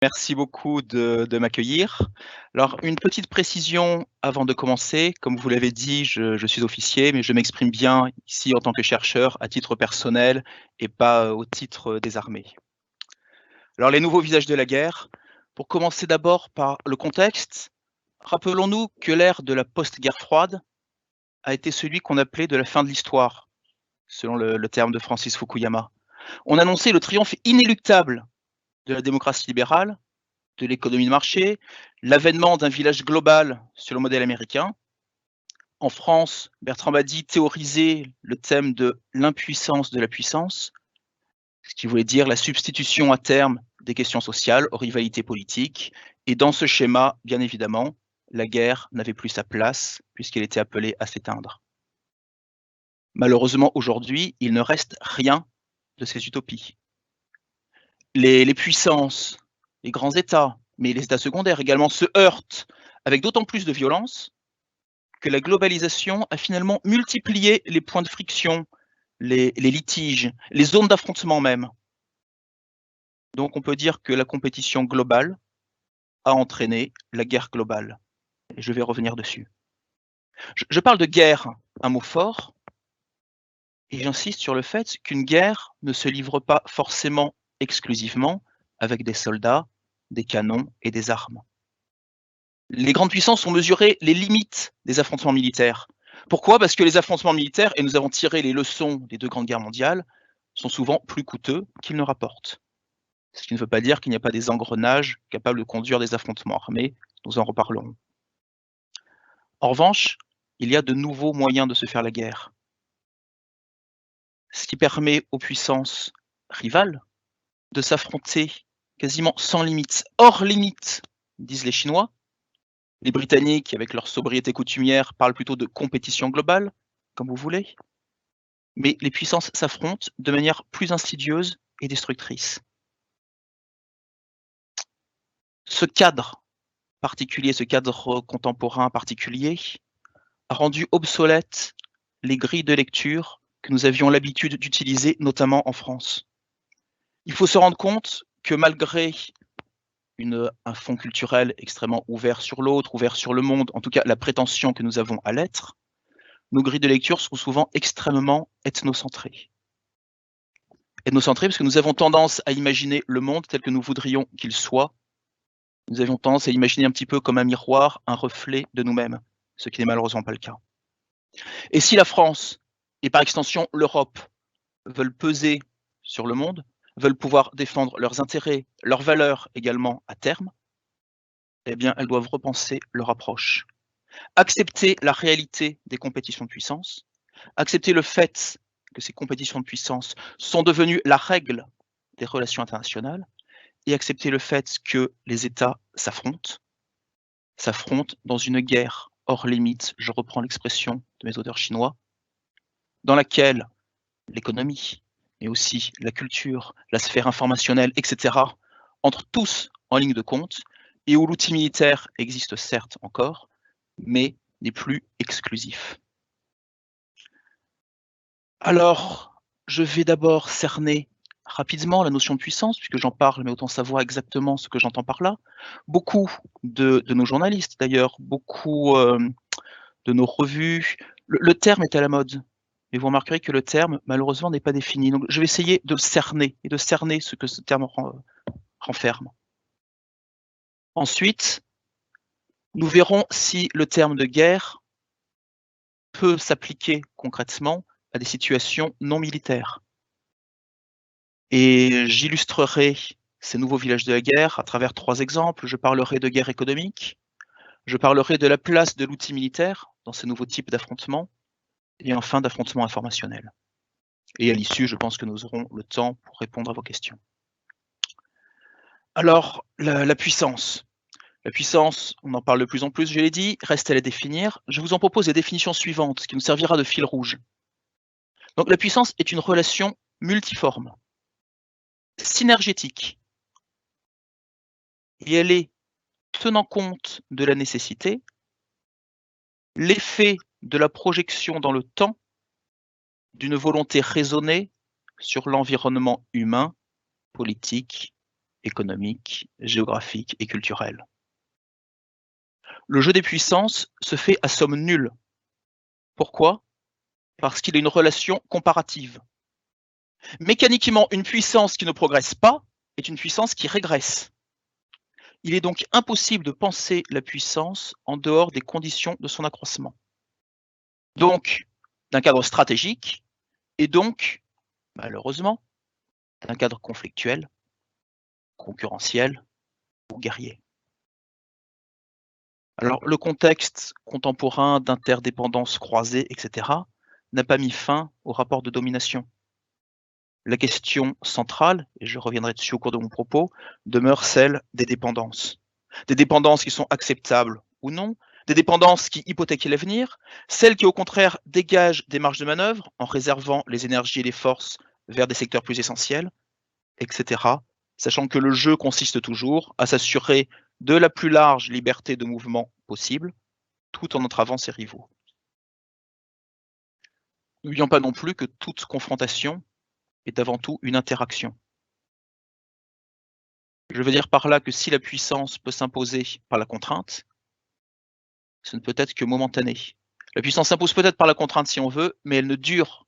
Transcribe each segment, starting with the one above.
Merci beaucoup de m'accueillir. Alors, une petite précision avant de commencer. Comme vous l'avez dit, je suis officier, mais je m'exprime bien ici en tant que chercheur à titre personnel et pas au titre des armées. Alors, les nouveaux visages de la guerre. Pour commencer d'abord par le contexte, rappelons-nous que l'ère de la post-guerre froide a été celui qu'on appelait de la fin de l'histoire, selon le terme de Francis Fukuyama. On annonçait le triomphe inéluctable de la démocratie libérale, de l'économie de marché, l'avènement d'un village global sur le modèle américain. En France, Bertrand Badi théorisait le thème de l'impuissance de la puissance, ce qui voulait dire la substitution à terme des questions sociales aux rivalités politiques. Et dans ce schéma, bien évidemment, la guerre n'avait plus sa place puisqu'elle était appelée à s'éteindre. Malheureusement, aujourd'hui, il ne reste rien de ces utopies. Les puissances, les grands États, mais les États secondaires également, se heurtent avec d'autant plus de violence que la globalisation a finalement multiplié les points de friction, les litiges, les zones d'affrontement même. Donc on peut dire que la compétition globale a entraîné la guerre globale. Et je vais revenir dessus. Je parle de guerre, un mot fort, et j'insiste sur le fait qu'une guerre ne se livre pas forcément exclusivement avec des soldats, des canons et des armes. Les grandes puissances ont mesuré les limites des affrontements militaires. Pourquoi? Parce que les affrontements militaires, et nous avons tiré les leçons des 2 grandes guerres mondiales, sont souvent plus coûteux qu'ils ne rapportent. Ce qui ne veut pas dire qu'il n'y a pas des engrenages capables de conduire des affrontements armés, nous en reparlerons. En revanche, il y a de nouveaux moyens de se faire la guerre. Ce qui permet aux puissances rivales de s'affronter quasiment sans limite, hors limite, disent les Chinois. Les Britanniques, avec leur sobriété coutumière, parlent plutôt de compétition globale, comme vous voulez. Mais les puissances s'affrontent de manière plus insidieuse et destructrice. Ce cadre particulier, ce cadre contemporain particulier, a rendu obsolètes les grilles de lecture que nous avions l'habitude d'utiliser, notamment en France. Il faut se rendre compte que malgré un fond culturel extrêmement ouvert sur l'autre, ouvert sur le monde, en tout cas la prétention que nous avons à l'être, nos grilles de lecture sont souvent extrêmement ethnocentrées. Ethnocentrées parce que nous avons tendance à imaginer le monde tel que nous voudrions qu'il soit. Nous avions tendance à imaginer un petit peu comme un miroir, un reflet de nous-mêmes, ce qui n'est malheureusement pas le cas. Et si la France, et par extension l'Europe, veulent peser sur le monde, veulent pouvoir défendre leurs intérêts, leurs valeurs également à terme, eh bien elles doivent repenser leur approche. Accepter la réalité des compétitions de puissance, accepter le fait que ces compétitions de puissance sont devenues la règle des relations internationales et accepter le fait que les États s'affrontent dans une guerre hors limite, je reprends l'expression de mes auteurs chinois, dans laquelle l'économie, mais aussi la culture, la sphère informationnelle, etc., entrent tous en ligne de compte et où l'outil militaire existe certes encore, mais n'est plus exclusif. Alors, je vais d'abord cerner rapidement la notion de puissance, puisque j'en parle, mais autant savoir exactement ce que j'entends par là. Beaucoup de nos journalistes, d'ailleurs, beaucoup de nos revues, le terme est à la mode, mais vous remarquerez que le terme, malheureusement, n'est pas défini. Donc, je vais essayer de le cerner et de cerner ce que ce terme renferme. Ensuite, nous verrons si le terme de guerre peut s'appliquer concrètement à des situations non militaires. Et j'illustrerai ces nouveaux villages de la guerre à travers 3 exemples. Je parlerai de guerre économique, je parlerai de la place de l'outil militaire dans ces nouveaux types d'affrontements, et enfin d'affrontements informationnels. Et à l'issue, je pense que nous aurons le temps pour répondre à vos questions. Alors, la puissance. La puissance, on en parle de plus en plus, je l'ai dit, reste à la définir. Je vous en propose la définition suivante, qui nous servira de fil rouge. Donc la puissance est une relation multiforme, synergétique, et elle est, tenant compte de la nécessité, l'effet de la projection dans le temps d'une volonté raisonnée sur l'environnement humain, politique économiques, géographiques et culturelles. Le jeu des puissances se fait à somme nulle. Pourquoi? Parce qu'il y a une relation comparative. Mécaniquement, une puissance qui ne progresse pas est une puissance qui régresse. Il est donc impossible de penser la puissance en dehors des conditions de son accroissement. Donc, d'un cadre stratégique, et donc, malheureusement, d'un cadre conflictuel, concurrentiel ou guerrier. Alors, le contexte contemporain d'interdépendance croisée, etc., n'a pas mis fin au rapport de domination. La question centrale, et je reviendrai dessus au cours de mon propos, demeure celle des dépendances. Des dépendances qui sont acceptables ou non, des dépendances qui hypothèquent l'avenir, celles qui au contraire dégagent des marges de manœuvre en réservant les énergies et les forces vers des secteurs plus essentiels, etc. Sachant que le jeu consiste toujours à s'assurer de la plus large liberté de mouvement possible, tout en entravant ses rivaux. N'oublions pas non plus que toute confrontation est avant tout une interaction. Je veux dire par là que si la puissance peut s'imposer par la contrainte, ce ne peut être que momentané. La puissance s'impose peut-être par la contrainte si on veut, mais elle ne dure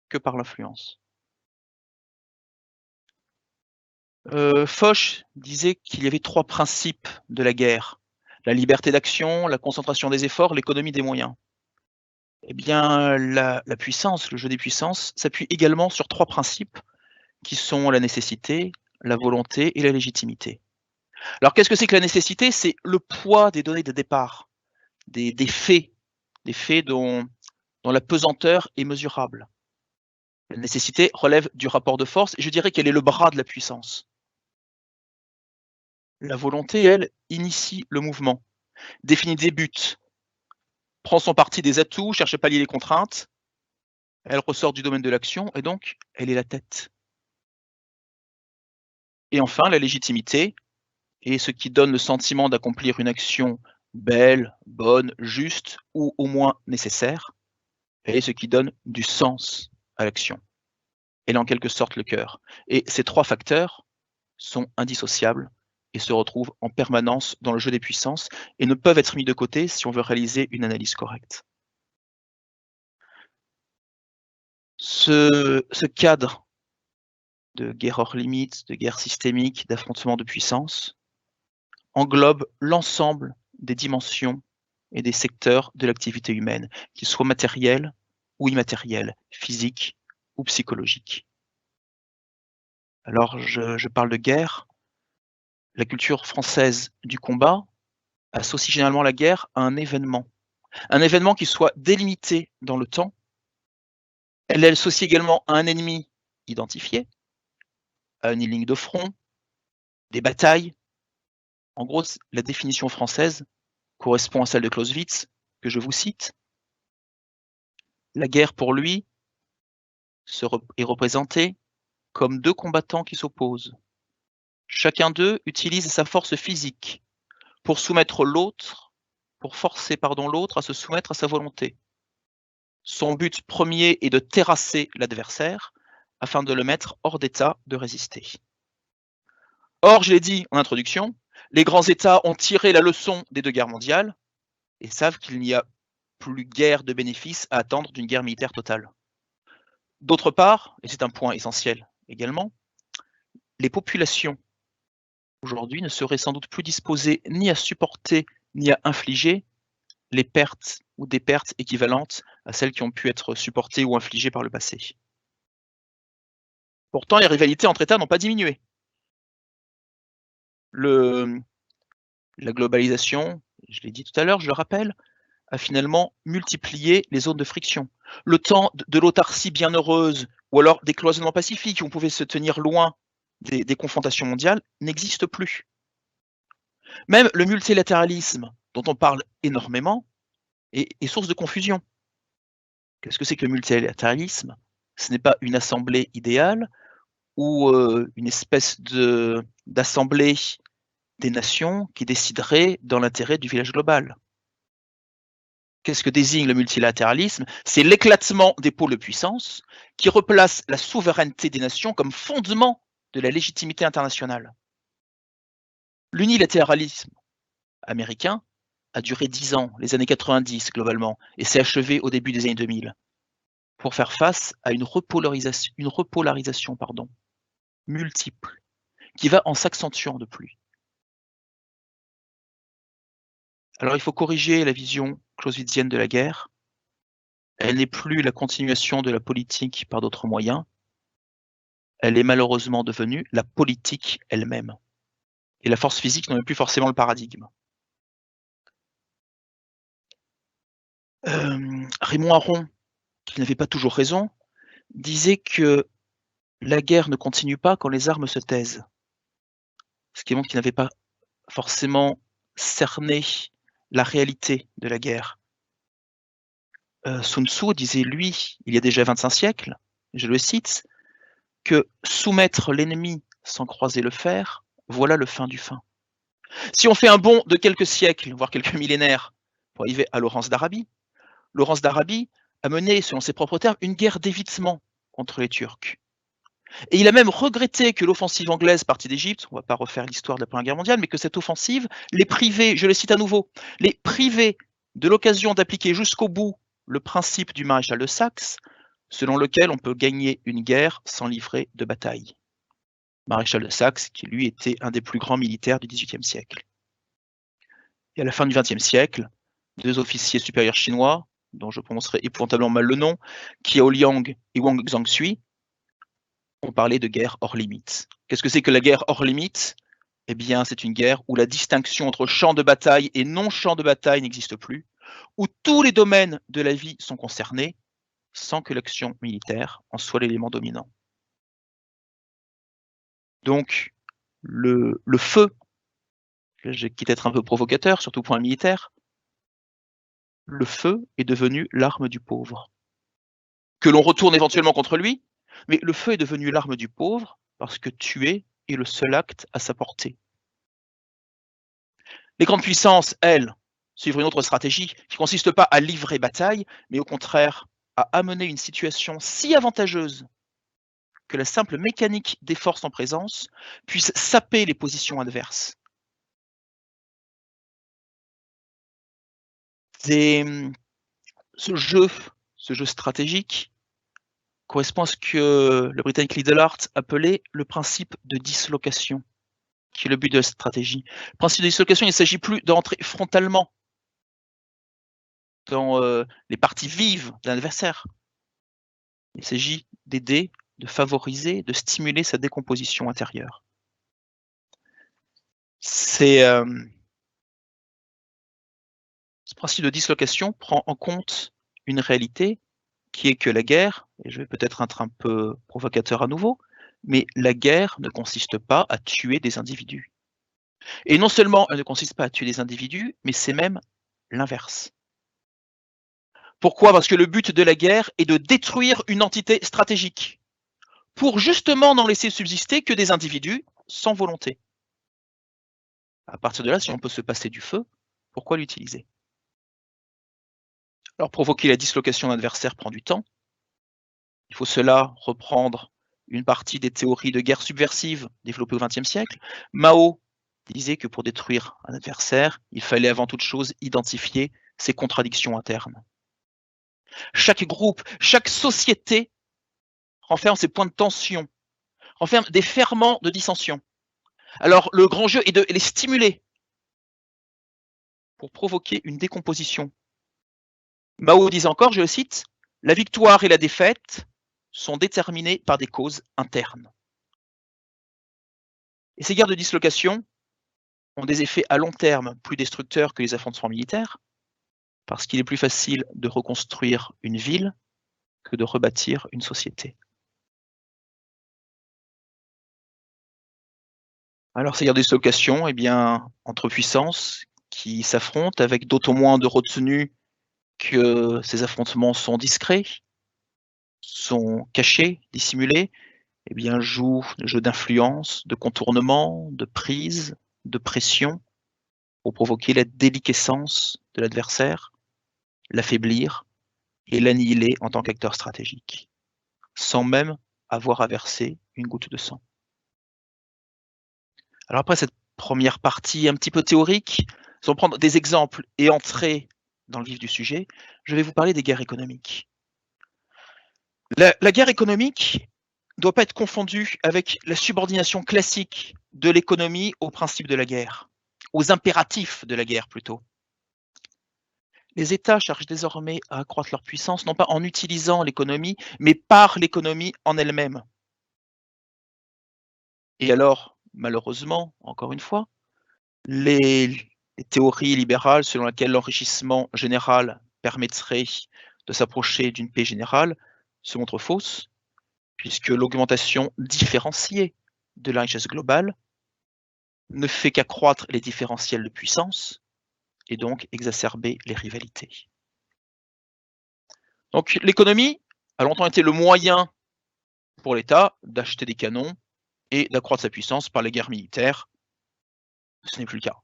que par l'influence. Foch disait qu'il y avait 3 principes de la guerre: la liberté d'action, la concentration des efforts, l'économie des moyens. Eh bien, la puissance, le jeu des puissances, s'appuie également sur 3 principes qui sont la nécessité, la volonté et la légitimité. Alors qu'est-ce que c'est que la nécessité? C'est le poids des données de départ, des faits dont la pesanteur est mesurable. La nécessité relève du rapport de force et je dirais qu'elle est le bras de la puissance. La volonté, elle, initie le mouvement, définit des buts, prend son parti des atouts, cherche à pallier les contraintes, elle ressort du domaine de l'action et donc elle est la tête. Et enfin, la légitimité est ce qui donne le sentiment d'accomplir une action belle, bonne, juste ou au moins nécessaire. Elle est ce qui donne du sens à l'action. Elle est en quelque sorte le cœur. Et ces 3 facteurs sont indissociables et se retrouvent en permanence dans le jeu des puissances et ne peuvent être mis de côté si on veut réaliser une analyse correcte. Ce cadre de guerre hors limite, de guerre systémique, d'affrontement de puissance, englobe l'ensemble des dimensions et des secteurs de l'activité humaine, qu'ils soient matériels ou immatériels, physiques ou psychologiques. Alors je parle de guerre. La culture française du combat associe généralement la guerre à un événement qui soit délimité dans le temps. Elle l'associe également à un ennemi identifié, à une ligne de front, des batailles. En gros, la définition française correspond à celle de Clausewitz, que je vous cite. La guerre, pour lui, est représentée comme 2 combattants qui s'opposent. Chacun d'eux utilise sa force physique pour forcer l'autre à se soumettre à sa volonté. Son but premier est de terrasser l'adversaire afin de le mettre hors d'état de résister. Or, je l'ai dit en introduction, les grands États ont tiré la leçon des 2 guerres mondiales et savent qu'il n'y a plus guère de bénéfice à attendre d'une guerre militaire totale. D'autre part, et c'est un point essentiel également, les populations aujourd'hui ne seraient sans doute plus disposées ni à supporter ni à infliger les pertes ou des pertes équivalentes à celles qui ont pu être supportées ou infligées par le passé. Pourtant, les rivalités entre États n'ont pas diminué. La globalisation, je l'ai dit tout à l'heure, je le rappelle, a finalement multiplié les zones de friction. Le temps de l'autarcie bienheureuse ou alors des cloisonnements pacifiques où on pouvait se tenir loin des confrontations mondiales n'existe plus. Même le multilatéralisme, dont on parle énormément, est source de confusion. Qu'est-ce que c'est que le multilatéralisme? Ce n'est pas une assemblée idéale ou une espèce d'assemblée des nations qui déciderait dans l'intérêt du village global. Qu'est-ce que désigne le multilatéralisme? C'est l'éclatement des pôles de puissance qui replace la souveraineté des nations comme fondement de la légitimité internationale. L'unilatéralisme américain a duré 10 ans, les années 90 globalement, et s'est achevé au début des années 2000, pour faire face à une repolarisation multiple, qui va en s'accentuant de plus. Alors il faut corriger la vision clausewitzienne de la guerre. Elle n'est plus la continuation de la politique par d'autres moyens. Elle est malheureusement devenue la politique elle-même. Et la force physique n'en est plus forcément le paradigme. Raymond Aron, qui n'avait pas toujours raison, disait que la guerre ne continue pas quand les armes se taisent. Ce qui montre qu'il n'avait pas forcément cerné la réalité de la guerre. Sun Tzu disait, lui, il y a déjà 25 siècles, je le cite, que soumettre l'ennemi sans croiser le fer, voilà le fin du fin. Si on fait un bond de quelques siècles, voire quelques millénaires, pour arriver à Laurence d'Arabie a mené, selon ses propres termes, une guerre d'évitement contre les Turcs. Et il a même regretté que l'offensive anglaise partie d'Égypte, on ne va pas refaire l'histoire de la Première Guerre mondiale, mais que cette offensive les privait, je le cite à nouveau, les privait de l'occasion d'appliquer jusqu'au bout le principe du maréchal de Saxe, selon lequel on peut gagner une guerre sans livrer de bataille. Maréchal de Saxe, qui lui était un des plus grands militaires du XVIIIe siècle. Et à la fin du XXe siècle, 2 officiers supérieurs chinois, dont je prononcerai épouvantablement mal le nom, Qiao Liang et Wang Zhangshui, ont parlé de guerre hors limite. Qu'est-ce que c'est que la guerre hors limite? Eh bien, c'est une guerre où la distinction entre champ de bataille et non-champ de bataille n'existe plus, où tous les domaines de la vie sont concernés, sans que l'action militaire en soit l'élément dominant. Donc, le feu, j'ai quitte d'être un peu provocateur, surtout pour un militaire, le feu est devenu l'arme du pauvre. Que l'on retourne éventuellement contre lui, mais le feu est devenu l'arme du pauvre parce que tuer est le seul acte à sa portée. Les grandes puissances, elles, suivent une autre stratégie qui ne consiste pas à livrer bataille, mais au contraire à amener une situation si avantageuse que la simple mécanique des forces en présence puisse saper les positions adverses. Ce jeu stratégique correspond à ce que le Britannique Lidlard appelait le principe de dislocation, qui est le but de la stratégie. Le principe de dislocation, il ne s'agit plus d'entrer frontalement dans les parties vives d'un adversaire. Il s'agit d'aider, de favoriser, de stimuler sa décomposition intérieure. Ce principe de dislocation prend en compte une réalité qui est que la guerre, et je vais peut-être être un peu provocateur à nouveau, mais la guerre ne consiste pas à tuer des individus. Et non seulement elle ne consiste pas à tuer des individus, mais c'est même l'inverse. Pourquoi? Parce que le but de la guerre est de détruire une entité stratégique, pour justement n'en laisser subsister que des individus sans volonté. À partir de là, si on peut se passer du feu, pourquoi l'utiliser? Alors provoquer la dislocation d'un adversaire prend du temps. Il faut cela reprendre une partie des théories de guerre subversive développées au XXe siècle. Mao disait que pour détruire un adversaire, il fallait avant toute chose identifier ses contradictions internes. Chaque groupe, chaque société renferme ses points de tension, renferme des ferments de dissension. Alors le grand jeu est de les stimuler pour provoquer une décomposition. Mao disait encore, je le cite, « La victoire et la défaite sont déterminées par des causes internes. » Et ces guerres de dislocation ont des effets à long terme plus destructeurs que les affrontements militaires, parce qu'il est plus facile de reconstruire une ville que de rebâtir une société. Alors ces guerres de dislocation, eh bien, entre puissances qui s'affrontent avec d'autant moins de retenue que ces affrontements sont discrets, sont cachés, dissimulés, eh bien, jouent le jeu d'influence, de contournement, de prise, de pression, pour provoquer la déliquescence de l'adversaire, l'affaiblir et l'annihiler en tant qu'acteur stratégique, sans même avoir à verser une goutte de sang. Alors après cette première partie un petit peu théorique, si on prend des exemples et entrer dans le vif du sujet, je vais vous parler des guerres économiques. La guerre économique ne doit pas être confondue avec la subordination classique de l'économie aux principes de la guerre, aux impératifs de la guerre plutôt. Les États cherchent désormais à accroître leur puissance, non pas en utilisant l'économie, mais par l'économie en elle-même. Et alors, malheureusement, encore une fois, les théories libérales selon lesquelles l'enrichissement général permettrait de s'approcher d'une paix générale se montrent fausses, puisque l'augmentation différenciée de la richesse globale ne fait qu'accroître les différentiels de puissance et donc exacerber les rivalités. Donc l'économie a longtemps été le moyen pour l'État d'acheter des canons et d'accroître sa puissance par les guerres militaires. Ce n'est plus le cas.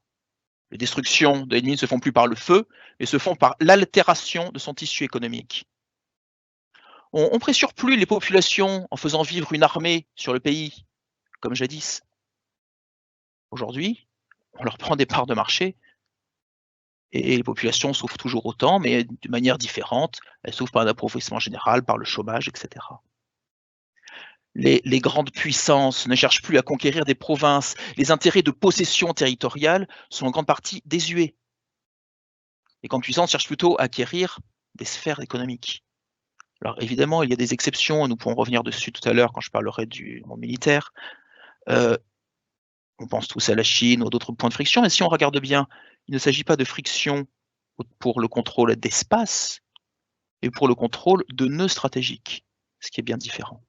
Les destructions de l'ennemi ne se font plus par le feu, mais se font par l'altération de son tissu économique. On ne pressure plus les populations en faisant vivre une armée sur le pays, comme jadis. Aujourd'hui, on leur prend des parts de marché et les populations souffrent toujours autant, mais de manière différente. Elles souffrent par un appauvrissement général, par le chômage, etc. Les grandes puissances ne cherchent plus à conquérir des provinces. Les intérêts de possession territoriale sont en grande partie désuets. Les grandes puissances cherchent plutôt à acquérir des sphères économiques. Alors évidemment, il y a des exceptions, nous pourrons revenir dessus tout à l'heure quand je parlerai du monde militaire. On pense tous à la Chine ou d'autres points de friction, mais si on regarde bien, il ne s'agit pas de friction pour le contrôle d'espace, mais pour le contrôle de nœuds stratégiques, ce qui est bien différent.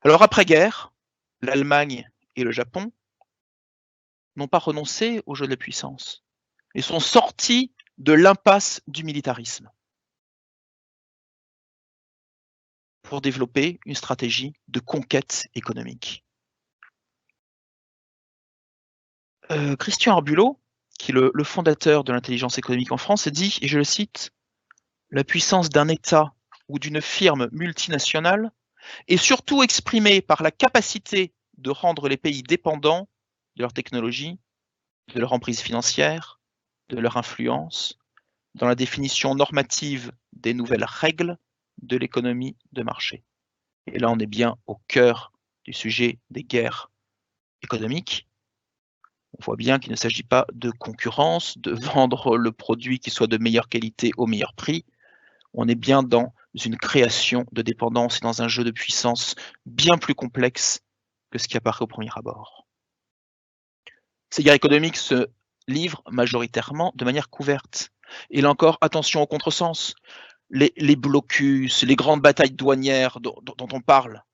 Alors après-guerre, l'Allemagne et le Japon n'ont pas renoncé au jeu de la puissance et sont sortis de l'impasse du militarisme pour développer une stratégie de conquête économique. Christian Arbulot, qui est le fondateur de l'intelligence économique en France, dit, et je le cite, « La puissance d'un État ou d'une firme multinationale est surtout exprimée par la capacité de rendre les pays dépendants de leur technologie, de leur emprise financière, de leur influence, dans la définition normative des nouvelles règles de l'économie de marché. » Et là, on est bien au cœur du sujet des guerres économiques. On voit bien qu'il ne s'agit pas de concurrence, de vendre le produit qui soit de meilleure qualité au meilleur prix. On est bien dans une création de dépendance et dans un jeu de puissance bien plus complexe que ce qui apparaît au premier abord. Ces guerres économiques se livrent majoritairement de manière couverte. Et là encore, attention au contresens. Les blocus, les grandes batailles douanières dont on parle,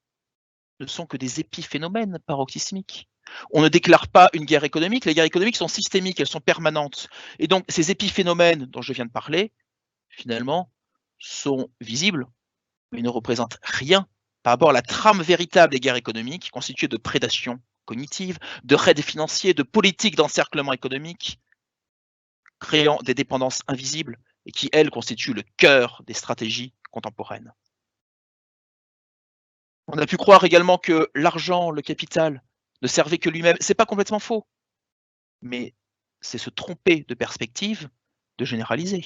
ne sont que des épiphénomènes paroxysmiques. On ne déclare pas une guerre économique, les guerres économiques sont systémiques, elles sont permanentes. Et donc ces épiphénomènes dont je viens de parler, finalement, sont visibles, mais ne représentent rien par rapport à la trame véritable des guerres économiques, constituée de prédation cognitive, de raids financiers, de politiques d'encerclement économique, créant des dépendances invisibles et qui, elles, constituent le cœur des stratégies contemporaines. On a pu croire également que l'argent, le capital, ne servait que lui-même. C'est pas complètement faux, mais c'est se tromper de perspective, de généraliser.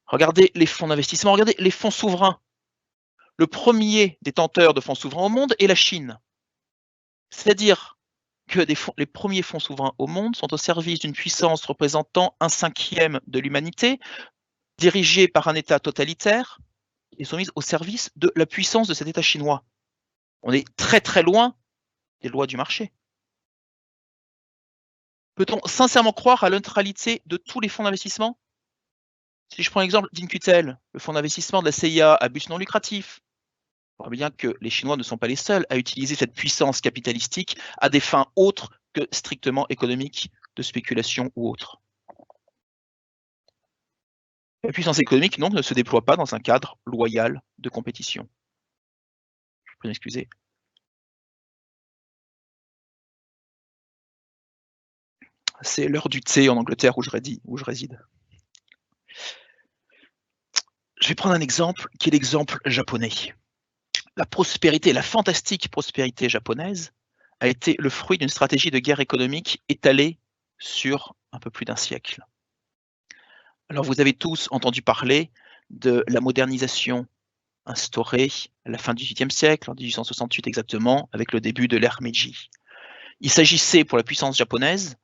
Regardez les fonds d'investissement, regardez les fonds souverains. Le premier détenteur de fonds souverains au monde est la Chine. C'est-à-dire que les premiers fonds souverains au monde sont au service d'une puissance représentant 1/5 de l'humanité, dirigée par un État totalitaire, et sont mises au service de la puissance de cet État chinois. On est très très loin des lois du marché. Peut-on sincèrement croire à la neutralité de tous les fonds d'investissement? Si je prends l'exemple d'Incutel, le fonds d'investissement de la CIA à but non lucratif, on voit bien que les Chinois ne sont pas les seuls à utiliser cette puissance capitalistique à des fins autres que strictement économiques, de spéculation ou autres. La puissance économique, donc, ne se déploie pas dans un cadre loyal de compétition. Je vous prie d'excuser. C'est l'heure du thé en Angleterre où je réside. Je vais prendre un exemple qui est l'exemple japonais. La prospérité, la fantastique prospérité japonaise a été le fruit d'une stratégie de guerre économique étalée sur un peu plus d'un siècle. Alors vous avez tous entendu parler de la modernisation instaurée à la fin du XVIIIe siècle, en 1868 exactement, avec le début de l'ère Meiji. Il s'agissait pour la puissance japonaise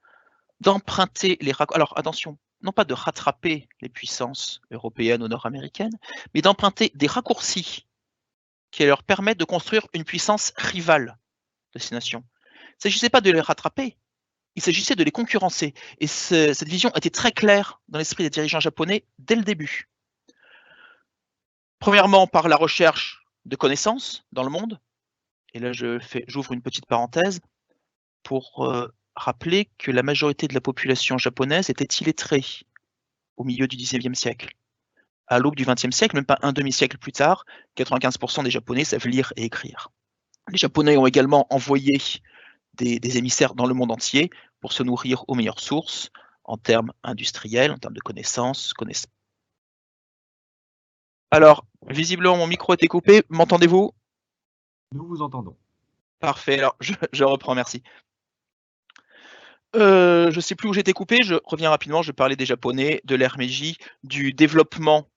d'emprunter les raccords. Alors attention, non pas de rattraper les puissances européennes ou nord-américaines, mais d'emprunter des raccourcis qui leur permettent de construire une puissance rivale de ces nations. Il ne s'agissait pas de les rattraper, il s'agissait de les concurrencer. Et cette vision était très claire dans l'esprit des dirigeants japonais dès le début. Premièrement, par la recherche de connaissances dans le monde. Et là, j'ouvre une petite parenthèse pour rappeler que la majorité de la population japonaise était illettrée au milieu du XIXe siècle. À l'aube du XXe siècle, même pas un demi-siècle plus tard, 95% des Japonais savent lire et écrire. Les Japonais ont également envoyé des émissaires dans le monde entier pour se nourrir aux meilleures sources en termes industriels, en termes de connaissances. Alors, visiblement, mon micro a été coupé. M'entendez-vous? Nous vous entendons. Parfait, alors je reprends, merci. Je ne sais plus où j'étais coupé, je reviens rapidement, je parlais des Japonais, de l'ère Meiji, du développement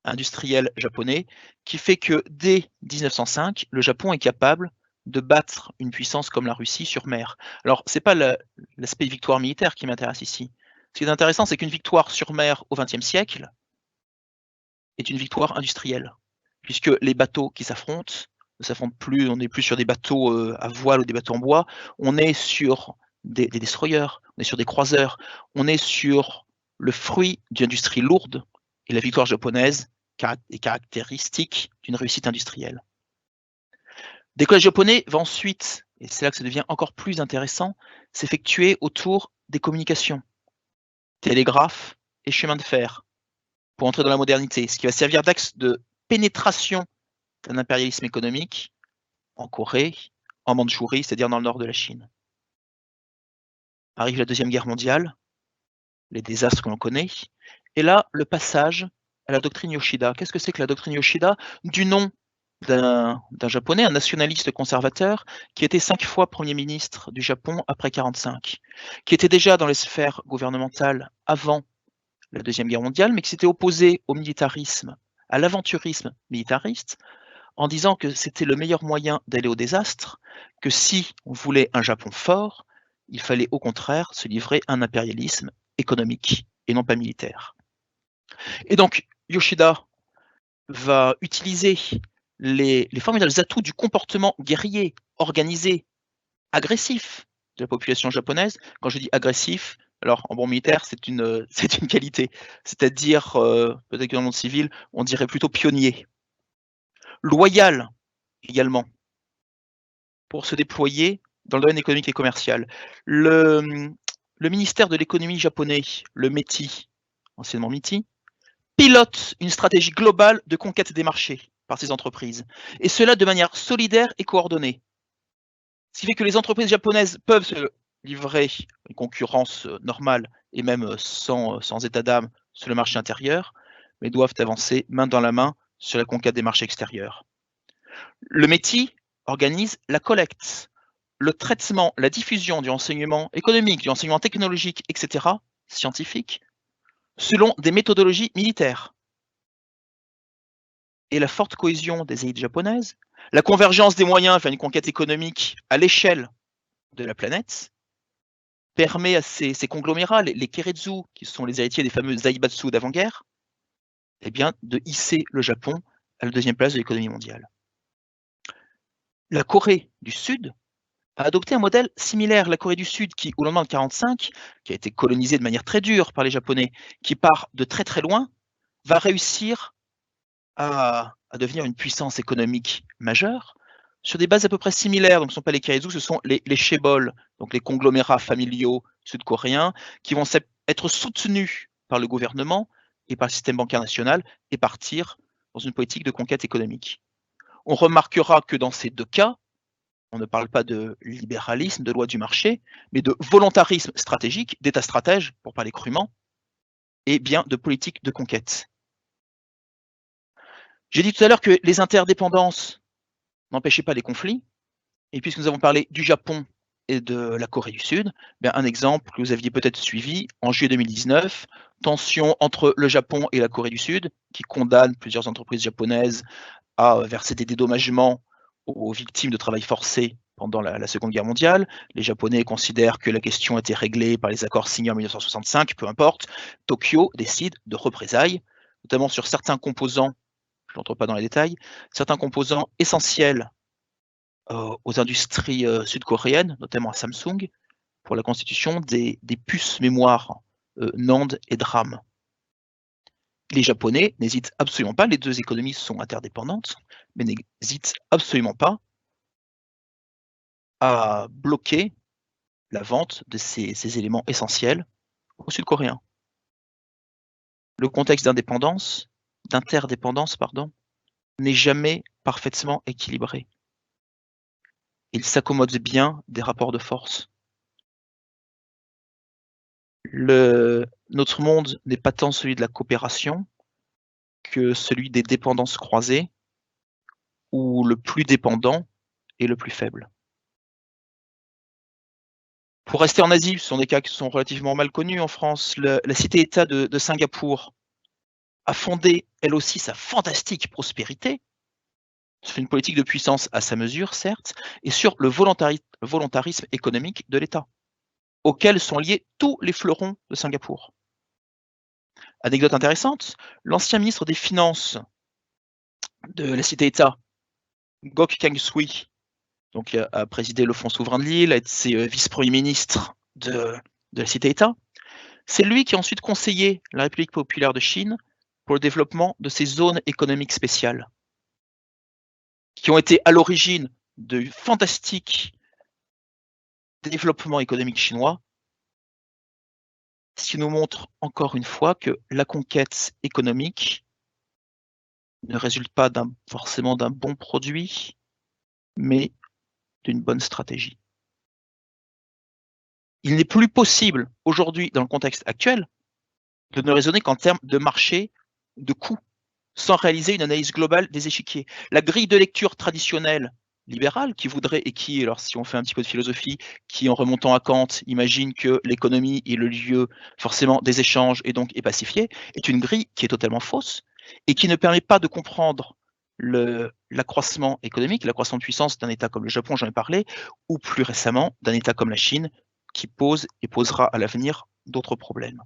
industriel japonais, qui fait que dès 1905, le Japon est capable de battre une puissance comme la Russie sur mer. Alors, ce n'est pas l'aspect victoire militaire qui m'intéresse ici. Ce qui est intéressant, c'est qu'une victoire sur mer au XXe siècle est une victoire industrielle, puisque les bateaux qui s'affrontent ne s'affrontent plus, on n'est plus sur des bateaux à voile ou des bateaux en bois, on est sur des destroyers, on est sur des croiseurs, on est sur le fruit d'une industrie lourde, et la victoire japonaise est caractéristique d'une réussite industrielle. Le décollage japonais va ensuite, et c'est là que ça devient encore plus intéressant, s'effectuer autour des communications, télégraphe et chemin de fer, pour entrer dans la modernité, ce qui va servir d'axe de pénétration d'un impérialisme économique en Corée, en Mandchourie, c'est-à-dire dans le nord de la Chine. Arrive la Deuxième Guerre mondiale, les désastres que l'on connaît, et là, le passage à la doctrine Yoshida. Qu'est-ce que c'est que la doctrine Yoshida? Du nom d'un japonais, un nationaliste conservateur, qui était 5 fois Premier ministre du Japon après 1945, qui était déjà dans les sphères gouvernementales avant la Deuxième Guerre mondiale, mais qui s'était opposé au militarisme, à l'aventurisme militariste, en disant que c'était le meilleur moyen d'aller au désastre, que si on voulait un Japon fort, il fallait au contraire se livrer à un impérialisme économique et non pas militaire. Et donc, Yoshida va utiliser les formidables atouts du comportement guerrier, organisé, agressif de la population japonaise. Quand je dis agressif, alors en bon militaire, c'est une qualité. C'est-à-dire, peut-être que dans le monde civil, on dirait plutôt pionnier. Loyal également, pour se déployer dans le domaine économique et commercial. Le ministère de l'économie japonais, le METI, anciennement MITI, pilote une stratégie globale de conquête des marchés par ces entreprises, et cela de manière solidaire et coordonnée. Ce qui fait que les entreprises japonaises peuvent se livrer une concurrence normale et même sans état d'âme sur le marché intérieur, mais doivent avancer main dans la main sur la conquête des marchés extérieurs. Le METI organise la collecte, le traitement, la diffusion du renseignement économique, du renseignement technologique, etc., scientifique, selon des méthodologies militaires. Et la forte cohésion des élites japonaises, la convergence des moyens vers une conquête économique à l'échelle de la planète, permet à ces conglomérats, les Keiretsu, qui sont les héritiers des fameux Zaibatsu d'avant-guerre, eh bien, de hisser le Japon à la deuxième place de l'économie mondiale. La Corée du Sud a adopté un modèle similaire. La Corée du Sud, qui, au lendemain de 1945, qui a été colonisée de manière très dure par les Japonais, qui part de très très loin, va réussir à devenir une puissance économique majeure sur des bases à peu près similaires. Donc, ce ne sont pas les Keiretsu, ce sont les chaebols, donc les conglomérats familiaux sud-coréens, qui vont être soutenus par le gouvernement et par le système bancaire national et partir dans une politique de conquête économique. On remarquera que dans ces deux cas, on ne parle pas de libéralisme, de loi du marché, mais de volontarisme stratégique, d'état stratège, pour parler crûment, et bien de politique de conquête. J'ai dit tout à l'heure que les interdépendances n'empêchaient pas les conflits, Et puisque nous avons parlé du Japon et de la Corée du Sud, bien un exemple que vous aviez peut-être suivi, en juillet 2019, tension entre le Japon et la Corée du Sud, qui condamne plusieurs entreprises japonaises à verser des dédommagements aux victimes de travail forcé pendant la Seconde Guerre mondiale. Les Japonais considèrent que la question a été réglée par les accords signés en 1965, peu importe. Tokyo décide de représailles, notamment sur certains composants, je n'entre pas dans les détails, certains composants essentiels aux industries sud-coréennes, notamment à Samsung, pour la constitution des puces mémoire NAND et DRAM. Les Japonais n'hésitent absolument pas, les deux économies sont interdépendantes, mais n'hésitent absolument pas à bloquer la vente de ces éléments essentiels aux Sud-Coréens. Le contexte d'interdépendance, n'est jamais parfaitement équilibré. Il s'accommode bien des rapports de force. Notre monde n'est pas tant celui de la coopération que celui des dépendances croisées, où le plus dépendant est le plus faible. Pour rester en Asie, ce sont des cas qui sont relativement mal connus en France. La cité-État de Singapour a fondé, elle aussi, sa fantastique prospérité sur une politique de puissance à sa mesure, certes, et sur le volontarisme économique de l'État, auquel sont liés tous les fleurons de Singapour. Anecdote intéressante, l'ancien ministre des Finances de la cité-État, Gok Kang-sui, donc a présidé le Fonds souverain de l'île, a été vice-premier ministre de la cité-État. C'est lui qui a ensuite conseillé la République populaire de Chine pour le développement de ces zones économiques spéciales, qui ont été à l'origine de fantastiques développement économique chinois, ce qui nous montre encore une fois que la conquête économique ne résulte pas forcément d'un bon produit, mais d'une bonne stratégie. Il n'est plus possible aujourd'hui, dans le contexte actuel, de ne raisonner qu'en termes de marché, de coûts, sans réaliser une analyse globale des échiquiers. La grille de lecture traditionnelle libérale qui voudrait, et qui, alors si on fait un petit peu de philosophie, qui en remontant à Kant, imagine que l'économie est le lieu forcément des échanges et donc est pacifiée, est une grille qui est totalement fausse et qui ne permet pas de comprendre l'accroissement économique, l'accroissement de puissance d'un État comme le Japon, j'en ai parlé, ou plus récemment d'un État comme la Chine, qui pose et posera à l'avenir d'autres problèmes.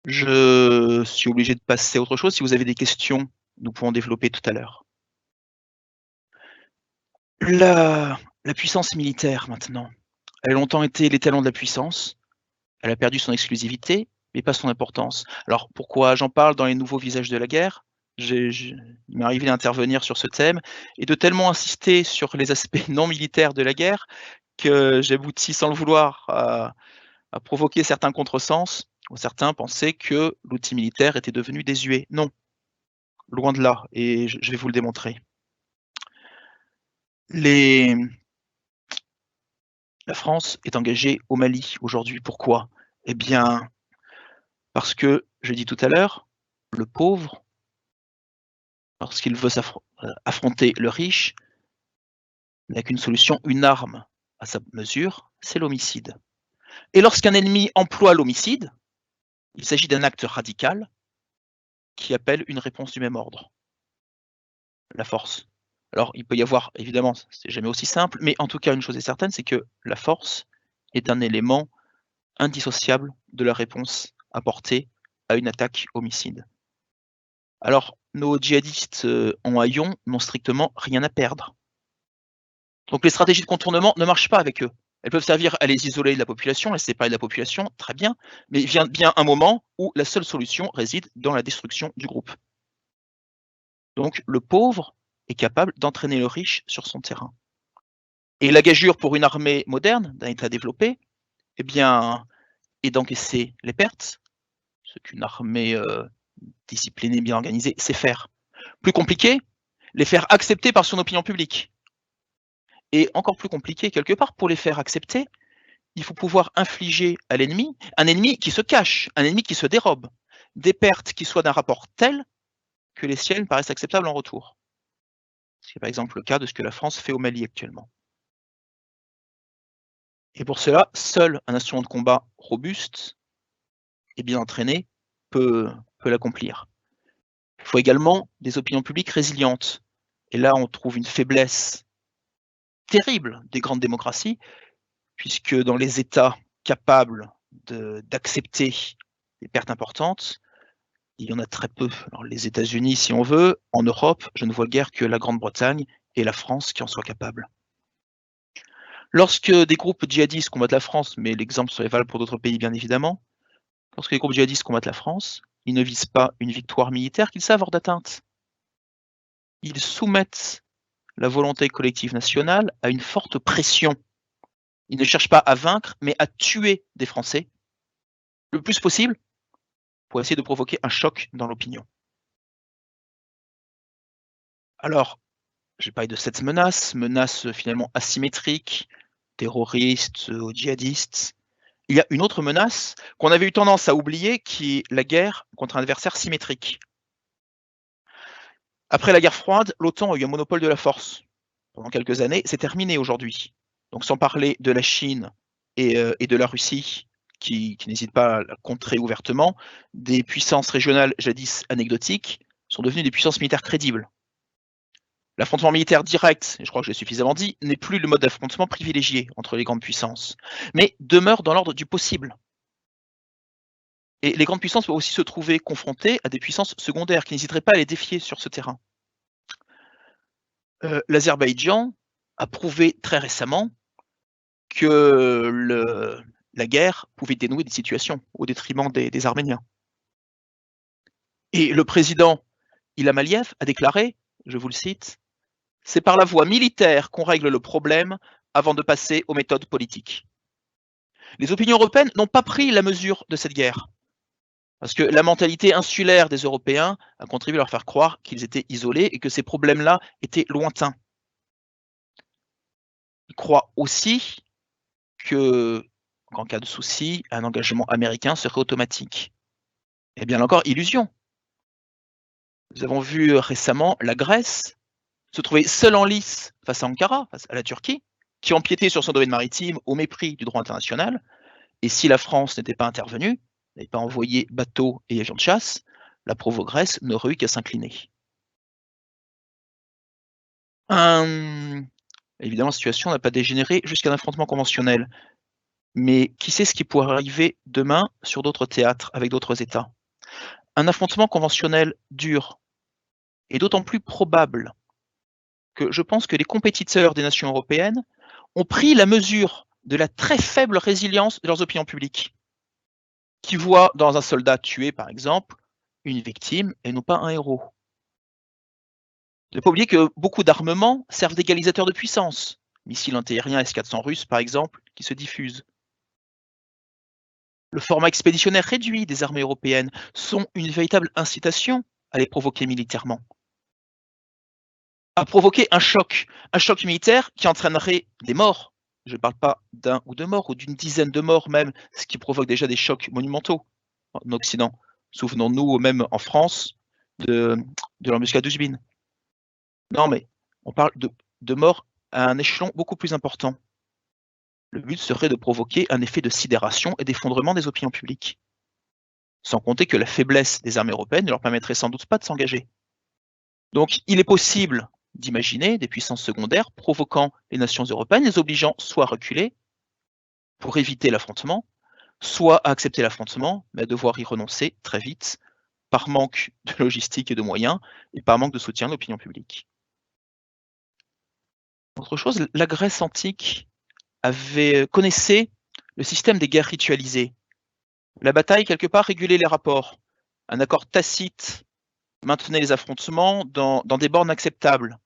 Je suis obligé de passer à autre chose. Si vous avez des questions, nous pouvons développer tout à l'heure. La puissance militaire, maintenant. Elle a longtemps été l'étalon de la puissance. Elle a perdu son exclusivité, mais pas son importance. Alors, pourquoi j'en parle dans les nouveaux visages de la guerre? Il m'est arrivé d'intervenir sur ce thème et de tellement insister sur les aspects non militaires de la guerre que j'aboutis sans le vouloir à provoquer certains contresens, où certains pensaient que l'outil militaire était devenu désuet. Non, loin de là, et je vais vous le démontrer. La France est engagée au Mali aujourd'hui. Pourquoi? Eh bien, parce que, je l'ai dit tout à l'heure, le pauvre, lorsqu'il veut affronter le riche, n'a qu'une solution, une arme à sa mesure, c'est l'homicide. Et lorsqu'un ennemi emploie l'homicide, il s'agit d'un acte radical qui appelle une réponse du même ordre, la force. Alors, il peut y avoir, évidemment, c'est jamais aussi simple, mais en tout cas, une chose est certaine, c'est que la force est un élément indissociable de la réponse apportée à une attaque homicide. Alors, nos djihadistes en haillons n'ont strictement rien à perdre. Donc les stratégies de contournement ne marchent pas avec eux. Elles peuvent servir à les isoler de la population, à les séparer de la population, très bien, mais il vient bien un moment où la seule solution réside dans la destruction du groupe. Donc le pauvre est capable d'entraîner le riche sur son terrain. Et la gageure pour une armée moderne, d'un État développé, eh bien, est d'encaisser les pertes, ce qu'une armée disciplinée, bien organisée, sait faire. Plus compliqué, les faire accepter par son opinion publique. Et encore plus compliqué, quelque part, pour les faire accepter, il faut pouvoir infliger à l'ennemi, un ennemi qui se cache, un ennemi qui se dérobe, des pertes qui soient d'un rapport tel que les siennes paraissent acceptables en retour. C'est par exemple le cas de ce que la France fait au Mali actuellement. Et pour cela, seul un instrument de combat robuste et bien entraîné peut l'accomplir. Il faut également des opinions publiques résilientes. Et là, on trouve une faiblesse terrible des grandes démocraties, puisque dans les États capables d'accepter des pertes importantes, il y en a très peu. Alors, les États-Unis, si on veut, en Europe, je ne vois guère que la Grande-Bretagne et la France qui en soient capables. Lorsque des groupes djihadistes combattent la France, mais l'exemple serait valable pour d'autres pays bien évidemment, lorsque les groupes djihadistes combattent la France, ils ne visent pas une victoire militaire qu'ils savent hors d'atteinte. Ils soumettent la volonté collective nationale à une forte pression. Ils ne cherchent pas à vaincre, mais à tuer des Français le plus possible pour essayer de provoquer un choc dans l'opinion. Alors, j'ai parlé de cette menace finalement asymétrique, terroristes, djihadistes. Il y a une autre menace qu'on avait eu tendance à oublier, qui est la guerre contre un adversaire symétrique. Après la guerre froide, l'OTAN a eu un monopole de la force pendant quelques années, c'est terminé aujourd'hui. Donc sans parler de la Chine et de la Russie, qui n'hésitent pas à la contrer ouvertement, des puissances régionales jadis anecdotiques sont devenues des puissances militaires crédibles. L'affrontement militaire direct, et je crois que je l'ai suffisamment dit, n'est plus le mode d'affrontement privilégié entre les grandes puissances, mais demeure dans l'ordre du possible. Et les grandes puissances peuvent aussi se trouver confrontées à des puissances secondaires qui n'hésiteraient pas à les défier sur ce terrain. L'Azerbaïdjan a prouvé très récemment que la guerre pouvait dénouer des situations au détriment des Arméniens. Et le président Ilham Aliyev a déclaré, je vous le cite, « C'est par la voie militaire qu'on règle le problème avant de passer aux méthodes politiques. » Les opinions européennes n'ont pas pris la mesure de cette guerre, parce que la mentalité insulaire des Européens a contribué à leur faire croire qu'ils étaient isolés et que ces problèmes-là étaient lointains. Ils croient aussi qu'en cas de souci, un engagement américain serait automatique. Eh bien, là encore, illusion. Nous avons vu récemment la Grèce se trouver seule en lice face à Ankara, face à la Turquie, qui empiétait sur son domaine maritime au mépris du droit international. Et si la France n'était pas intervenue, n'avait pas envoyé bateaux et avions de chasse, la pauvre Grèce n'aurait eu qu'à s'incliner. Évidemment, la situation n'a pas dégénéré jusqu'à un affrontement conventionnel. Mais qui sait ce qui pourrait arriver demain sur d'autres théâtres, avec d'autres États? Un affrontement conventionnel dur est d'autant plus probable que je pense que les compétiteurs des nations européennes ont pris la mesure de la très faible résilience de leurs opinions publiques, qui voient dans un soldat tué, par exemple, une victime et non pas un héros. Il ne faut pas oublier que beaucoup d'armements servent d'égalisateurs de puissance. Missiles antiaériens S-400 russes, par exemple, qui se diffusent. Le format expéditionnaire réduit des armées européennes sont une véritable incitation à les provoquer militairement. À provoquer un choc militaire qui entraînerait des morts. Je ne parle pas d'un ou deux morts, ou d'une dizaine de morts même, ce qui provoque déjà des chocs monumentaux en Occident. Souvenons-nous même en France de l'embuscade d'Ujbin. Non, mais on parle de morts à un échelon beaucoup plus important. Le but serait de provoquer un effet de sidération et d'effondrement des opinions publiques. Sans compter que la faiblesse des armées européennes ne leur permettrait sans doute pas de s'engager. Donc il est possible d'imaginer des puissances secondaires provoquant les nations européennes, les obligeant soit à reculer pour éviter l'affrontement, soit à accepter l'affrontement, mais à devoir y renoncer très vite, par manque de logistique et de moyens, et par manque de soutien de l'opinion publique. Autre chose, la Grèce antique connaissait le système des guerres ritualisées. La bataille, quelque part, régulait les rapports. Un accord tacite maintenait les affrontements dans des bornes acceptables.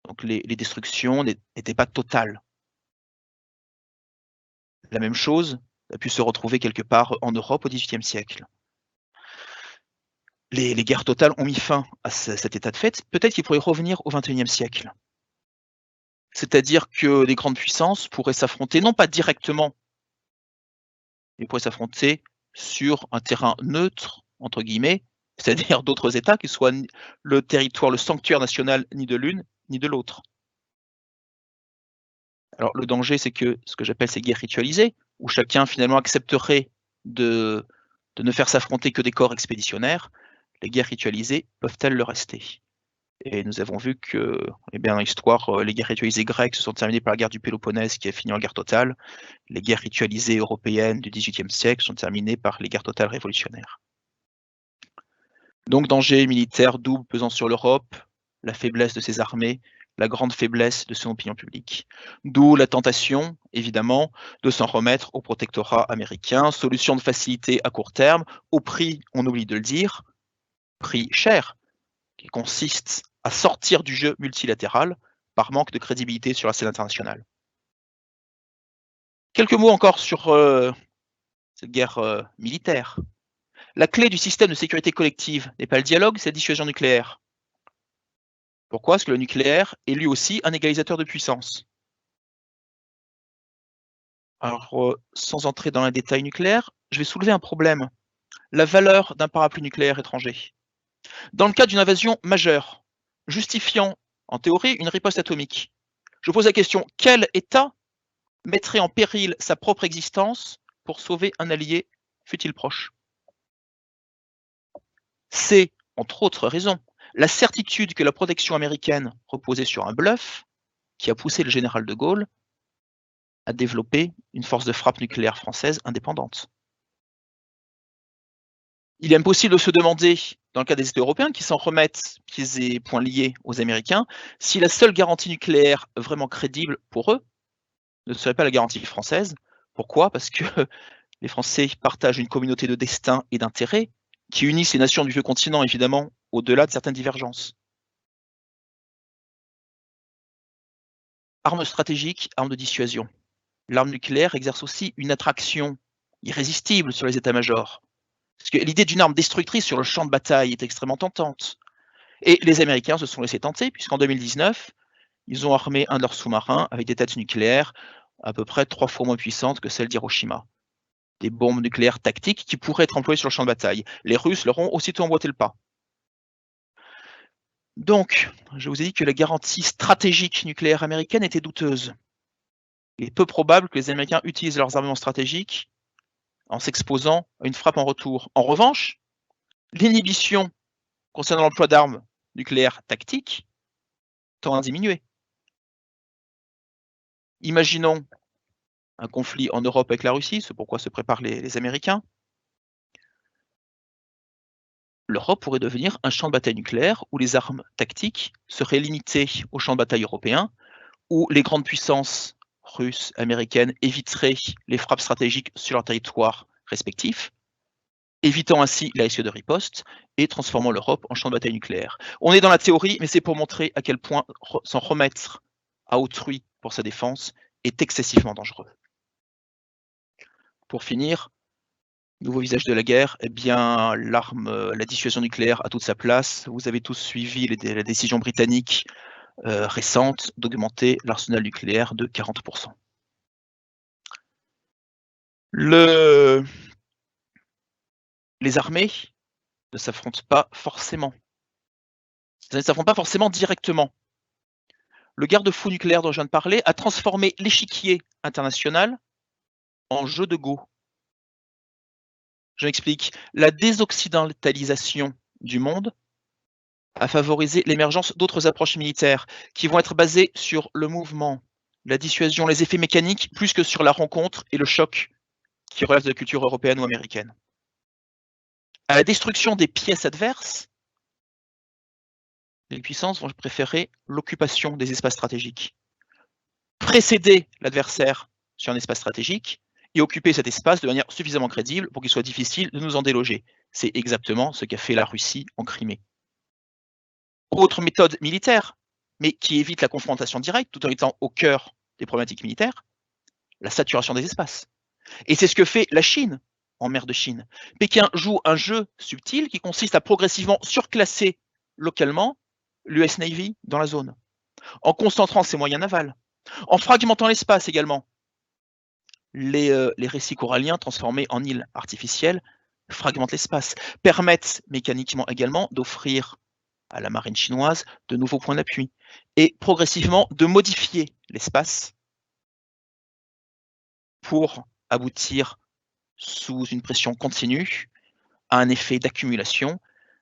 Donc les destructions n'étaient pas totales. La même chose a pu se retrouver quelque part en Europe au XVIIIe siècle. Les guerres totales ont mis fin à cet état de fait. Peut-être qu'il pourrait revenir au XXIe siècle. C'est-à-dire que les grandes puissances pourraient s'affronter, non pas directement, mais pourraient s'affronter sur un terrain neutre, entre guillemets, c'est-à-dire d'autres États, qui soient le territoire, le sanctuaire national ni de l'une ni de l'autre. Alors le danger, c'est que ce que j'appelle ces guerres ritualisées, où chacun finalement accepterait de ne faire s'affronter que des corps expéditionnaires, les guerres ritualisées peuvent-elles le rester? Et nous avons vu que, eh bien, dans l'histoire, les guerres ritualisées grecques se sont terminées par la guerre du Péloponnèse qui a fini en guerre totale. Les guerres ritualisées européennes du XVIIIe siècle sont terminées par les guerres totales révolutionnaires. Donc danger militaire double pesant sur l'Europe, la faiblesse de ses armées, la grande faiblesse de son opinion publique. D'où la tentation, évidemment, de s'en remettre au protectorat américain, solution de facilité à court terme, au prix, on oublie de le dire, prix cher, qui consiste à sortir du jeu multilatéral par manque de crédibilité sur la scène internationale. Quelques mots encore sur cette guerre militaire. La clé du système de sécurité collective n'est pas le dialogue, c'est la dissuasion nucléaire. Pourquoi? Parce que le nucléaire est lui aussi un égalisateur de puissance. Alors, sans entrer dans les détails nucléaires, je vais soulever un problème. La valeur d'un parapluie nucléaire étranger. Dans le cas d'une invasion majeure, justifiant, en théorie, une riposte atomique, je pose la question, quel État mettrait en péril sa propre existence pour sauver un allié, fût-il proche? C'est, entre autres raisons, la certitude que la protection américaine reposait sur un bluff qui a poussé le général de Gaulle à développer une force de frappe nucléaire française indépendante. Il est impossible de se demander, dans le cas des États européens qui s'en remettent pieds et poings liés aux Américains, si la seule garantie nucléaire vraiment crédible pour eux ne serait pas la garantie française. Pourquoi? Parce que les Français partagent une communauté de destin et d'intérêts qui unissent les nations du vieux continent, évidemment, au-delà de certaines divergences. Arme stratégique, arme de dissuasion. L'arme nucléaire exerce aussi une attraction irrésistible sur les états-majors. Parce que l'idée d'une arme destructrice sur le champ de bataille est extrêmement tentante. Et les Américains se sont laissés tenter, puisqu'en 2019, ils ont armé un de leurs sous-marins avec des têtes nucléaires à peu près 3 fois moins puissantes que celles d'Hiroshima. Des bombes nucléaires tactiques qui pourraient être employées sur le champ de bataille. Les Russes leur ont aussitôt emboîté le pas. Donc, je vous ai dit que la garantie stratégique nucléaire américaine était douteuse. Il est peu probable que les Américains utilisent leurs armements stratégiques en s'exposant à une frappe en retour. En revanche, l'inhibition concernant l'emploi d'armes nucléaires tactiques tend à diminuer. Imaginons un conflit en Europe avec la Russie, c'est pourquoi se préparent les Américains. L'Europe pourrait devenir un champ de bataille nucléaire où les armes tactiques seraient limitées au champ de bataille européen, où les grandes puissances russes, américaines éviteraient les frappes stratégiques sur leur territoire respectif, évitant ainsi les risques de riposte et transformant l'Europe en champ de bataille nucléaire. On est dans la théorie, mais c'est pour montrer à quel point s'en remettre à autrui pour sa défense est excessivement dangereux. Pour finir, nouveau visage de la guerre, eh bien la dissuasion nucléaire a toute sa place. Vous avez tous suivi la décision britannique récente d'augmenter l'arsenal nucléaire de 40%. Les armées ne s'affrontent pas forcément. Elles ne s'affrontent pas forcément directement. Le garde-fou nucléaire dont je viens de parler a transformé l'échiquier international en jeu de go. Je m'explique. La désoccidentalisation du monde a favorisé l'émergence d'autres approches militaires qui vont être basées sur le mouvement, la dissuasion, les effets mécaniques, plus que sur la rencontre et le choc qui relèvent de la culture européenne ou américaine. À la destruction des pièces adverses, les puissances vont préférer l'occupation des espaces stratégiques. Précéder l'adversaire sur un espace stratégique et occuper cet espace de manière suffisamment crédible pour qu'il soit difficile de nous en déloger. C'est exactement ce qu'a fait la Russie en Crimée. Autre méthode militaire, mais qui évite la confrontation directe tout en étant au cœur des problématiques militaires, la saturation des espaces. Et c'est ce que fait la Chine en mer de Chine. Pékin joue un jeu subtil qui consiste à progressivement surclasser localement l'US Navy dans la zone, en concentrant ses moyens navals, en fragmentant l'espace également. Les récifs coralliens transformés en îles artificielles fragmentent l'espace, permettent mécaniquement également d'offrir à la marine chinoise de nouveaux points d'appui, et progressivement de modifier l'espace pour aboutir, sous une pression continue, à un effet d'accumulation,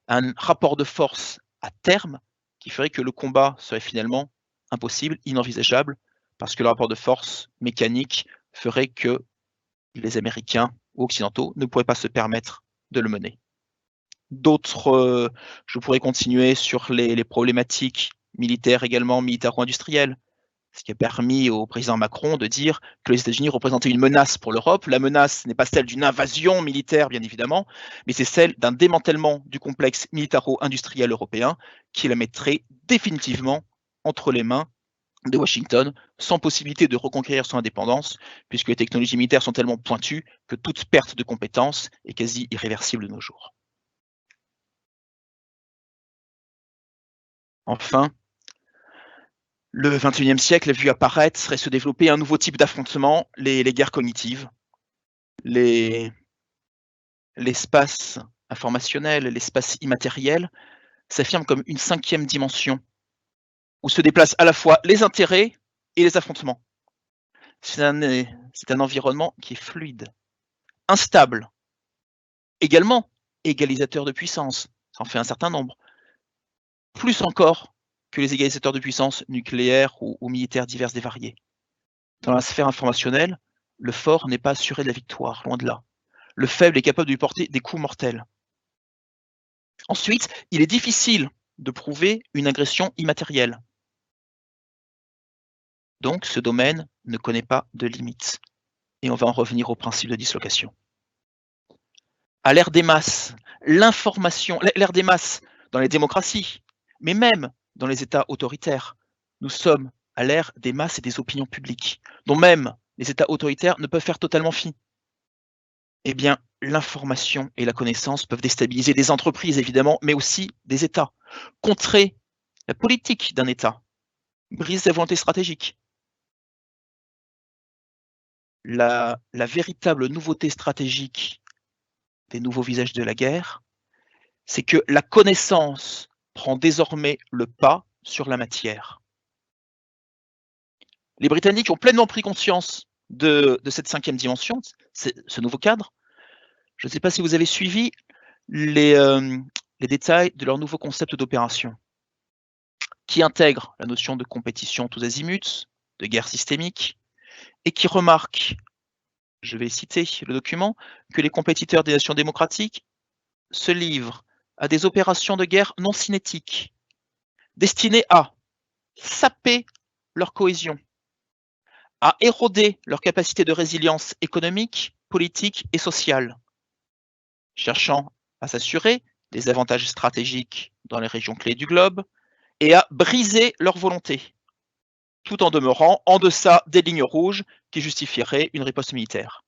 un rapport de force à terme qui ferait que le combat serait finalement impossible, inenvisageable, parce que le rapport de force mécanique ferait que les Américains ou occidentaux ne pourraient pas se permettre de le mener. D'autres, je pourrais continuer sur les problématiques militaires également, militaro-industrielles, ce qui a permis au président Macron de dire que les États-Unis représentaient une menace pour l'Europe. La menace n'est pas celle d'une invasion militaire, bien évidemment, mais c'est celle d'un démantèlement du complexe militaro-industriel européen qui la mettrait définitivement entre les mains de Washington, sans possibilité de reconquérir son indépendance, puisque les technologies militaires sont tellement pointues que toute perte de compétences est quasi irréversible de nos jours. Enfin, le XXIe siècle a vu apparaître et se développer un nouveau type d'affrontement, les guerres cognitives. L'espace informationnel, l'espace immatériel s'affirme comme une 5e dimension, où se déplacent à la fois les intérêts et les affrontements. C'est un environnement qui est fluide, instable, également égalisateur de puissance, ça en fait un certain nombre, plus encore que les égalisateurs de puissance nucléaires ou militaires divers et variés. Dans la sphère informationnelle, le fort n'est pas assuré de la victoire, loin de là. Le faible est capable de lui porter des coups mortels. Ensuite, il est difficile de prouver une agression immatérielle. Donc, ce domaine ne connaît pas de limites. Et on va en revenir au principe de dislocation. À l'ère des masses, l'ère des masses dans les démocraties, mais même dans les États autoritaires, nous sommes à l'ère des masses et des opinions publiques, dont même les États autoritaires ne peuvent faire totalement fi. Eh bien, l'information et la connaissance peuvent déstabiliser des entreprises, évidemment, mais aussi des États, contrer la politique d'un État, briser sa volonté stratégique. La véritable nouveauté stratégique des nouveaux visages de la guerre, c'est que la connaissance prend désormais le pas sur la matière. Les Britanniques ont pleinement pris conscience de cette 5e dimension, ce nouveau cadre. Je ne sais pas si vous avez suivi les détails de leur nouveau concept d'opération, qui intègre la notion de compétition tous azimuts, de guerre systémique, et qui remarque, je vais citer le document, que les compétiteurs des nations démocratiques se livrent à des opérations de guerre non cinétiques, destinées à saper leur cohésion, à éroder leur capacité de résilience économique, politique et sociale, cherchant à s'assurer des avantages stratégiques dans les régions clés du globe et à briser leur volonté, tout en demeurant en deçà des lignes rouges qui justifieraient une riposte militaire.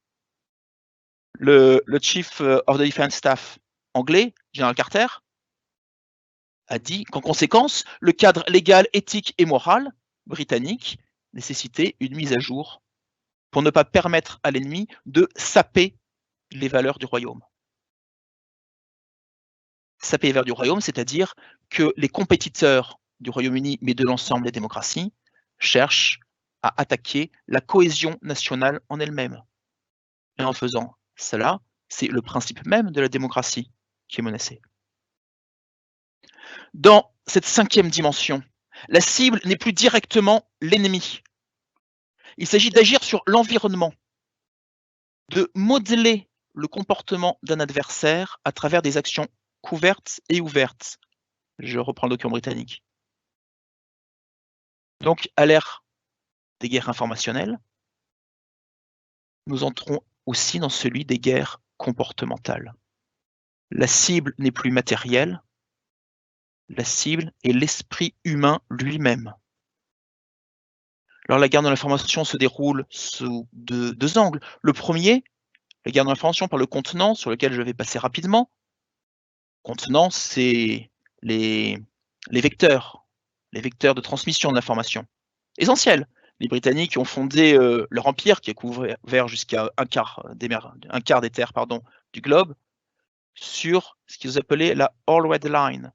Le Chief of the Defense Staff anglais, General Carter, a dit qu'en conséquence, le cadre légal, éthique et moral britannique nécessitait une mise à jour pour ne pas permettre à l'ennemi de saper les valeurs du royaume. Saper les valeurs du royaume, c'est-à-dire que les compétiteurs du Royaume-Uni, mais de l'ensemble des démocraties, cherchent à attaquer la cohésion nationale en elle-même. Et en faisant cela, c'est le principe même de la démocratie qui est menacé. Dans cette 5e dimension, la cible n'est plus directement l'ennemi. Il s'agit d'agir sur l'environnement, de modeler le comportement d'un adversaire à travers des actions couvertes et ouvertes. Je reprends le document britannique. Donc, à l'ère des guerres informationnelles, nous entrons aussi dans celui des guerres comportementales. La cible n'est plus matérielle, la cible est l'esprit humain lui-même. Alors la guerre de l'information se déroule sous deux angles. Le premier, la guerre de l'information par le contenant, sur lequel je vais passer rapidement. Contenant, c'est les vecteurs de transmission de l'information. Essentiel. Les Britanniques ont fondé leur empire, qui a couvert jusqu'à un quart des terres du globe, sur ce qu'ils appelaient la All Red Line.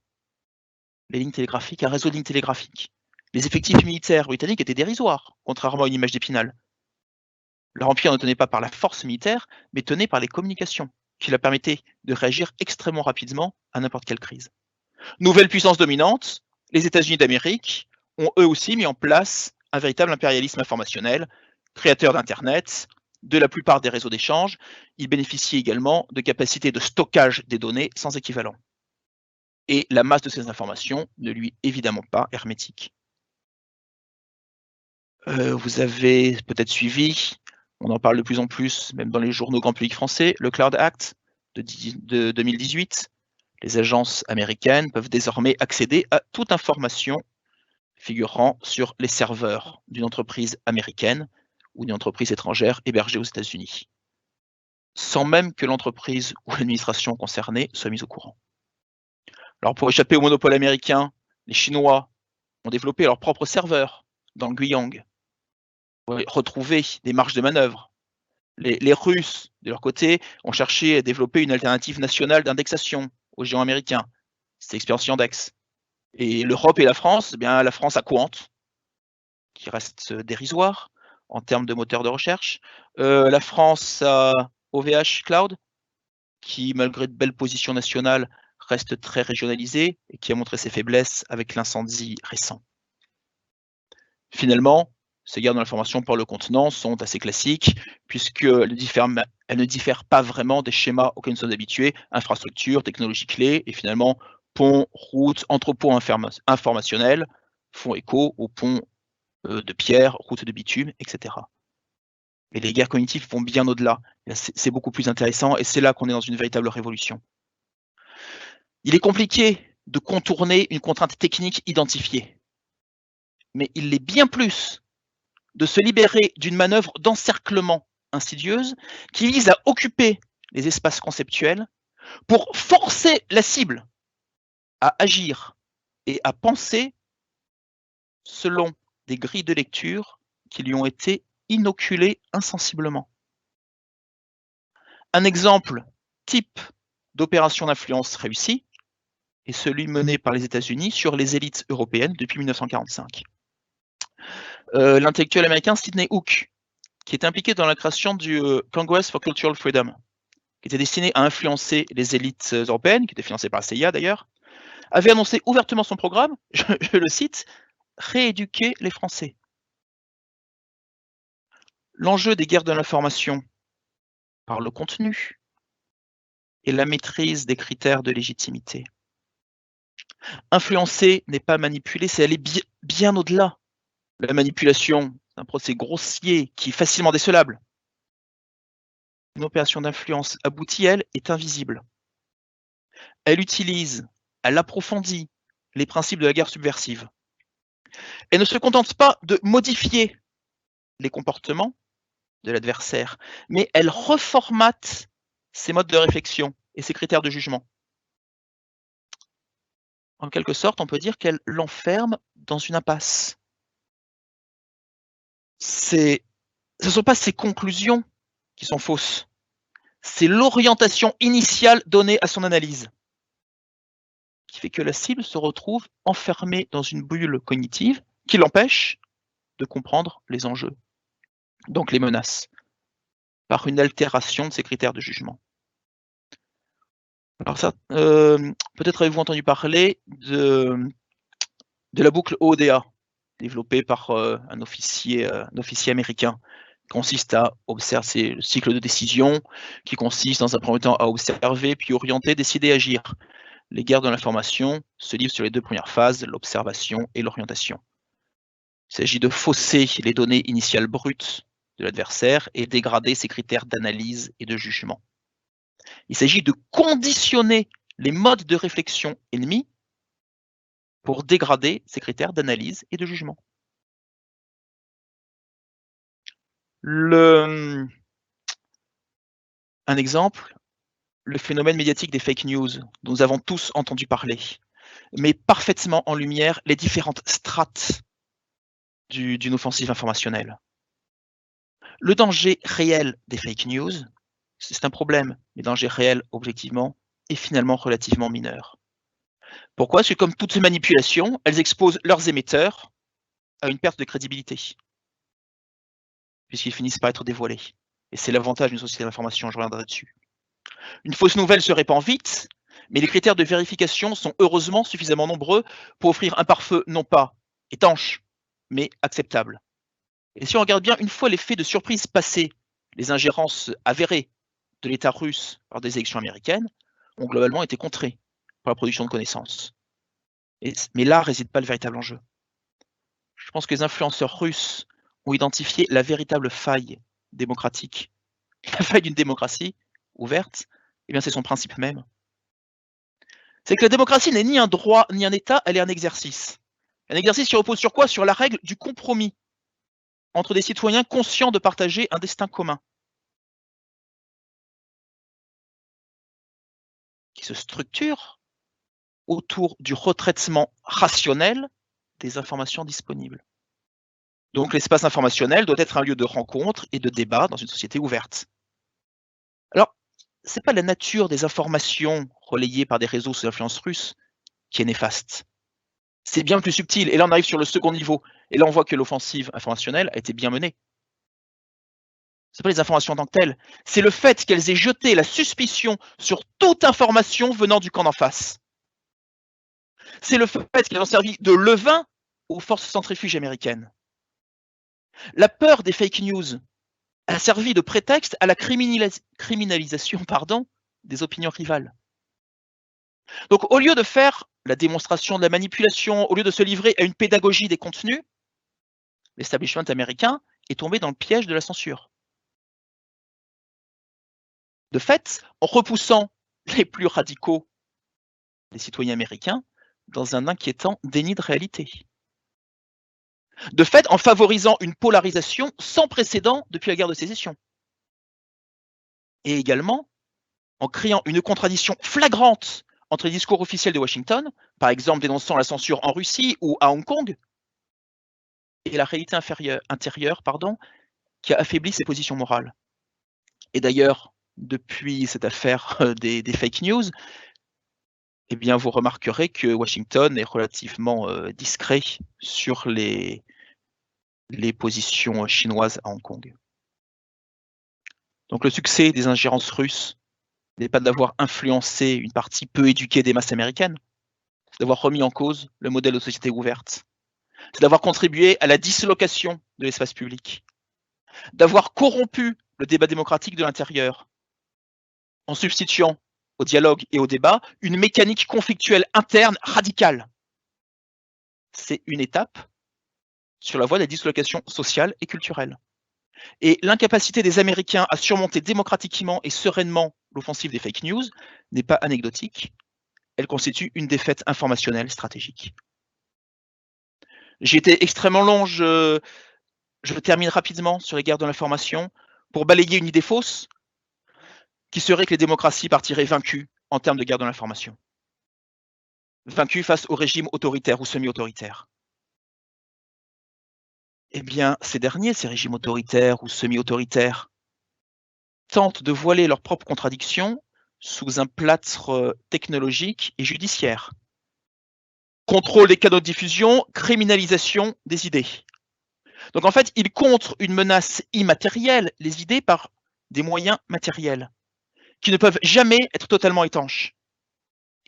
les lignes télégraphiques, un réseau de lignes télégraphiques. Les effectifs militaires britanniques étaient dérisoires, contrairement à une image d'Épinal. Leur empire ne tenait pas par la force militaire, mais tenait par les communications, qui leur permettaient de réagir extrêmement rapidement à n'importe quelle crise. Nouvelle puissance dominante, les États-Unis d'Amérique ont eux aussi mis en place un véritable impérialisme informationnel, créateur d'Internet, de la plupart des réseaux d'échange. Ils bénéficient également de capacités de stockage des données sans équivalent. Et la masse de ces informations ne lui est évidemment pas hermétique. Vous avez peut-être suivi, on en parle de plus en plus, même dans les journaux grand public français, le Cloud Act de 2018. Les agences américaines peuvent désormais accéder à toute information figurant sur les serveurs d'une entreprise américaine ou d'une entreprise étrangère hébergée aux États-Unis, sans même que l'entreprise ou l'administration concernée soit mise au courant. Alors pour échapper au monopole américain, les Chinois ont développé leur propre serveur dans le Guiyang pour retrouver des marges de manœuvre. Les Russes, de leur côté, ont cherché à développer une alternative nationale d'indexation aux géants américains. C'est l'expérience Yandex. Et l'Europe et la France, eh bien la France a Quant, qui reste dérisoire en termes de moteur de recherche. La France a OVH Cloud, qui, malgré de belles positions nationales, reste très régionalisé et qui a montré ses faiblesses avec l'incendie récent. Finalement, ces guerres de l'information par le continent sont assez classiques, puisqu'elles ne diffèrent pas vraiment des schémas auxquels nous sommes habitués, infrastructures, technologies clés, et finalement, ponts, routes, entrepôts informationnels font écho aux ponts de pierre, routes de bitume, etc. Mais les guerres cognitives vont bien au-delà. C'est beaucoup plus intéressant, et c'est là qu'on est dans une véritable révolution. Il est compliqué de contourner une contrainte technique identifiée, mais il l'est bien plus de se libérer d'une manœuvre d'encerclement insidieuse qui vise à occuper les espaces conceptuels pour forcer la cible à agir et à penser selon des grilles de lecture qui lui ont été inoculées insensiblement. Un exemple type d'opération d'influence réussie est celui mené par les États-Unis sur les élites européennes depuis 1945. L'intellectuel américain Sidney Hook, qui est impliqué dans la création du Congress for Cultural Freedom, qui était destiné à influencer les élites européennes, qui était financé par la CIA d'ailleurs, avait annoncé ouvertement son programme, je le cite, « Rééduquer les Français ». L'enjeu des guerres de l'information par le contenu et la maîtrise des critères de légitimité. Influencer n'est pas manipuler, c'est aller bien au-delà. La manipulation, c'est un procès grossier qui est facilement décelable. Une opération d'influence aboutie, elle, est invisible. Elle utilise, elle approfondit les principes de la guerre subversive. Elle ne se contente pas de modifier les comportements de l'adversaire, mais elle reformate ses modes de réflexion et ses critères de jugement. En quelque sorte, on peut dire qu'elle l'enferme dans une impasse. Ce ne sont pas ses conclusions qui sont fausses, c'est l'orientation initiale donnée à son analyse qui fait que la cible se retrouve enfermée dans une bulle cognitive qui l'empêche de comprendre les enjeux, donc les menaces, par une altération de ses critères de jugement. Alors ça, peut-être avez-vous entendu parler de la boucle ODA, développée par un officier américain, qui consiste à observer le cycle de décision, qui consiste dans un premier temps à observer, puis orienter, décider, agir. Les guerres de l'information se livrent sur les deux premières phases, l'observation et l'orientation. Il s'agit de fausser les données initiales brutes de l'adversaire et dégrader ses critères d'analyse et de jugement. Il s'agit de conditionner les modes de réflexion ennemis pour dégrader ces critères d'analyse et de jugement. Un exemple, le phénomène médiatique des fake news, dont nous avons tous entendu parler, met parfaitement en lumière les différentes strates d'une offensive informationnelle. Le danger réel des fake news, c'est un problème, mais le danger réel, objectivement, est finalement relativement mineur. Pourquoi? Parce que comme toute manipulation, elles exposent leurs émetteurs à une perte de crédibilité, puisqu'ils finissent par être dévoilés. Et c'est l'avantage d'une société d'information, je reviendrai dessus. Une fausse nouvelle se répand vite, mais les critères de vérification sont heureusement suffisamment nombreux pour offrir un pare-feu non pas étanche, mais acceptable. Et si on regarde bien, une fois les faits de surprise passés, les ingérences avérées de l'État russe lors des élections américaines ont globalement été contrées par la production de connaissances. Mais là réside pas le véritable enjeu. Je pense que les influenceurs russes ont identifié la véritable faille démocratique. La faille d'une démocratie ouverte, eh bien c'est son principe même. C'est que la démocratie n'est ni un droit ni un État, elle est un exercice. Un exercice qui repose sur quoi? Sur la règle du compromis entre des citoyens conscients de partager un destin commun, qui se structure autour du retraitement rationnel des informations disponibles. Donc l'espace informationnel doit être un lieu de rencontre et de débat dans une société ouverte. Alors, c'est pas la nature des informations relayées par des réseaux sous influence russe qui est néfaste. C'est bien plus subtil. Et là, on arrive sur le second niveau. Et là, on voit que l'offensive informationnelle a été bien menée. Ce n'est pas les informations en tant que telles. C'est le fait qu'elles aient jeté la suspicion sur toute information venant du camp d'en face. C'est le fait qu'elles ont servi de levain aux forces centrifuges américaines. La peur des fake news a servi de prétexte à la criminalisation des opinions rivales. Donc, au lieu de faire la démonstration de la manipulation, au lieu de se livrer à une pédagogie des contenus, l'establishment américain est tombé dans le piège de la censure. De fait, en repoussant les plus radicaux des citoyens américains dans un inquiétant déni de réalité. De fait, en favorisant une polarisation sans précédent depuis la guerre de sécession. Et également, en créant une contradiction flagrante entre les discours officiels de Washington, par exemple dénonçant la censure en Russie ou à Hong Kong, et la réalité intérieure qui a affaibli ses positions morales. Et d'ailleurs, depuis cette affaire des fake news, eh bien, vous remarquerez que Washington est relativement discret sur les positions chinoises à Hong Kong. Donc le succès des ingérences russes n'est pas d'avoir influencé une partie peu éduquée des masses américaines, c'est d'avoir remis en cause le modèle de société ouverte, c'est d'avoir contribué à la dislocation de l'espace public, d'avoir corrompu le débat démocratique de l'intérieur, en substituant au dialogue et au débat une mécanique conflictuelle interne radicale. C'est une étape sur la voie de la dislocation sociale et culturelle. Et l'incapacité des Américains à surmonter démocratiquement et sereinement l'offensive des fake news n'est pas anecdotique, elle constitue une défaite informationnelle stratégique. J'ai été extrêmement long, je termine rapidement sur les guerres de l'information pour balayer une idée fausse qui serait que les démocraties partiraient vaincues en termes de guerre de l'information. Vaincues face aux régimes autoritaires ou semi-autoritaires. Eh bien, ces derniers, ces régimes autoritaires ou semi-autoritaires, tentent de voiler leurs propres contradictions sous un plâtre technologique et judiciaire. Contrôle des canaux de diffusion, criminalisation des idées. Donc en fait, ils contrent une menace immatérielle, les idées, par des moyens matériels, qui ne peuvent jamais être totalement étanches.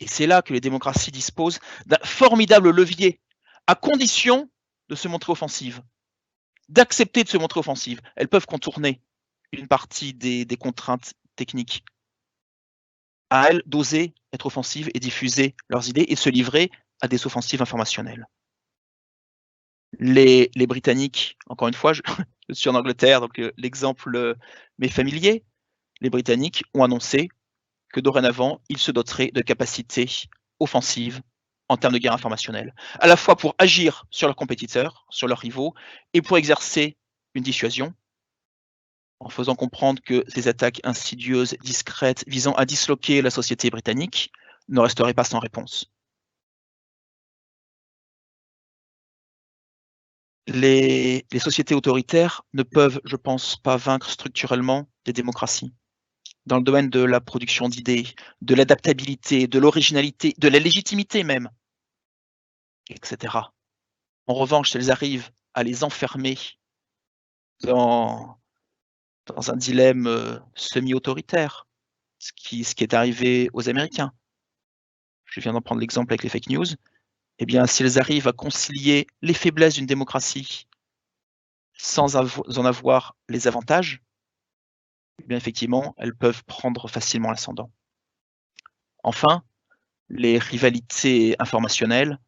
Et c'est là que les démocraties disposent d'un formidable levier, à condition de se montrer offensives, d'accepter de se montrer offensives. Elles peuvent contourner une partie des contraintes techniques. À elles d'oser être offensives et diffuser leurs idées et se livrer à des offensives informationnelles. Les Britanniques, encore une fois, je suis en Angleterre, donc l'exemple m'est familier. Les Britanniques ont annoncé que dorénavant, ils se doteraient de capacités offensives en termes de guerre informationnelle, à la fois pour agir sur leurs compétiteurs, sur leurs rivaux, et pour exercer une dissuasion, en faisant comprendre que ces attaques insidieuses, discrètes, visant à disloquer la société britannique, ne resteraient pas sans réponse. Les sociétés autoritaires ne peuvent, je pense, pas vaincre structurellement des démocraties. dans le domaine de la production d'idées, de l'adaptabilité, de l'originalité, de la légitimité même, etc. En revanche, si elles arrivent à les enfermer dans un dilemme semi-autoritaire, ce qui est arrivé aux Américains. Je viens d'en prendre l'exemple avec les fake news. Eh bien, si elles arrivent à concilier les faiblesses d'une démocratie sans en avoir les avantages, eh bien, effectivement, elles peuvent prendre facilement l'ascendant. Enfin, les rivalités informationnelles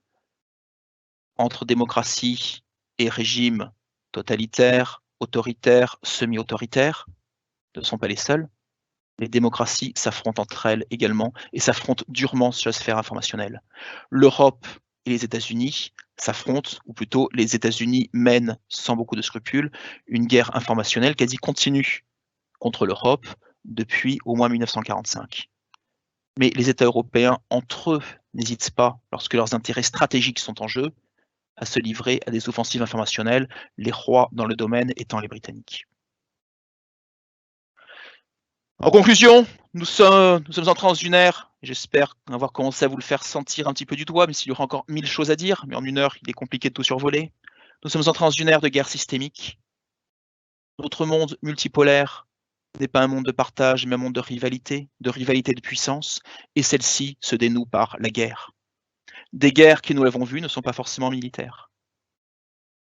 entre démocratie et régimes totalitaires, autoritaires, semi-autoritaires ne sont pas les seuls. Les démocraties s'affrontent entre elles également et s'affrontent durement sur la sphère informationnelle. L'Europe et les États-Unis s'affrontent, ou plutôt les États-Unis mènent sans beaucoup de scrupules une guerre informationnelle quasi continue contre l'Europe depuis au moins 1945. Mais les États européens, entre eux, n'hésitent pas, lorsque leurs intérêts stratégiques sont en jeu, à se livrer à des offensives informationnelles, les rois dans le domaine étant les Britanniques. En conclusion, nous sommes entrés dans une ère, et j'espère avoir commencé à vous le faire sentir un petit peu du doigt, même s'il y aura encore 1000 choses à dire, mais en une heure, il est compliqué de tout survoler. Nous sommes entrés dans une ère de guerre systémique. Notre monde multipolaire n'est pas un monde de partage, mais un monde de rivalité de puissance, et celle-ci se dénoue par la guerre. Des guerres qui, nous l'avons vu, ne sont pas forcément militaires.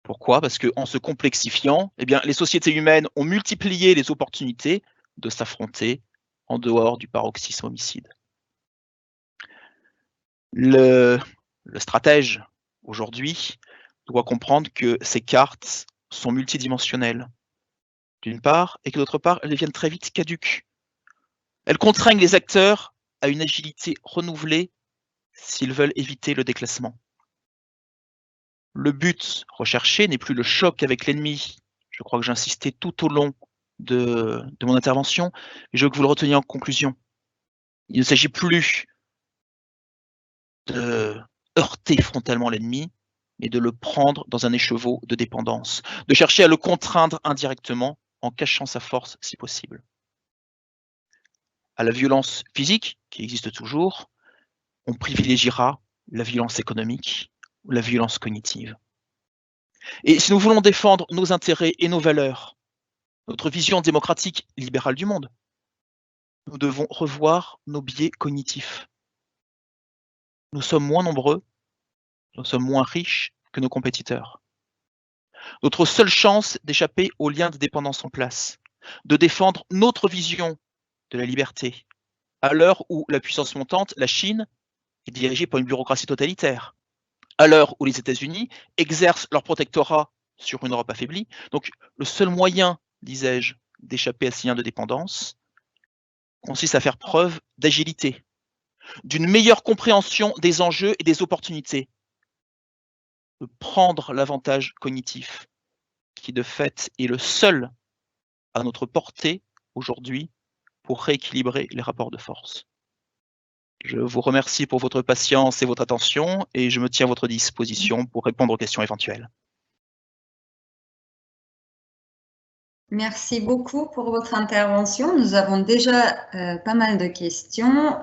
Pourquoi? Parce qu'en se complexifiant, eh bien, les sociétés humaines ont multiplié les opportunités de s'affronter en dehors du paroxysme homicide. Le stratège, aujourd'hui, doit comprendre que ces cartes sont multidimensionnelles, d'une part, et que d'autre part, elles deviennent très vite caduques. Elles contraignent les acteurs à une agilité renouvelée s'ils veulent éviter le déclassement. Le but recherché n'est plus le choc avec l'ennemi. Je crois que j'ai insisté tout au long de mon intervention, et je veux que vous le reteniez en conclusion. Il ne s'agit plus de heurter frontalement l'ennemi, mais de le prendre dans un écheveau de dépendance, de chercher à le contraindre indirectement en cachant sa force si possible. À la violence physique, qui existe toujours, on privilégiera la violence économique ou la violence cognitive. Et si nous voulons défendre nos intérêts et nos valeurs, notre vision démocratique libérale du monde, nous devons revoir nos biais cognitifs. Nous sommes moins nombreux, nous sommes moins riches que nos compétiteurs. Notre seule chance d'échapper aux liens de dépendance en place, de défendre notre vision de la liberté, à l'heure où la puissance montante, la Chine, est dirigée par une bureaucratie totalitaire, à l'heure où les États-Unis exercent leur protectorat sur une Europe affaiblie. Donc le seul moyen, disais-je, d'échapper à ces liens de dépendance consiste à faire preuve d'agilité, d'une meilleure compréhension des enjeux et des opportunités, de prendre l'avantage cognitif, qui de fait est le seul à notre portée aujourd'hui pour rééquilibrer les rapports de force. Je vous remercie pour votre patience et votre attention, et je me tiens à votre disposition pour répondre aux questions éventuelles. Merci beaucoup pour votre intervention. Nous avons déjà pas mal de questions.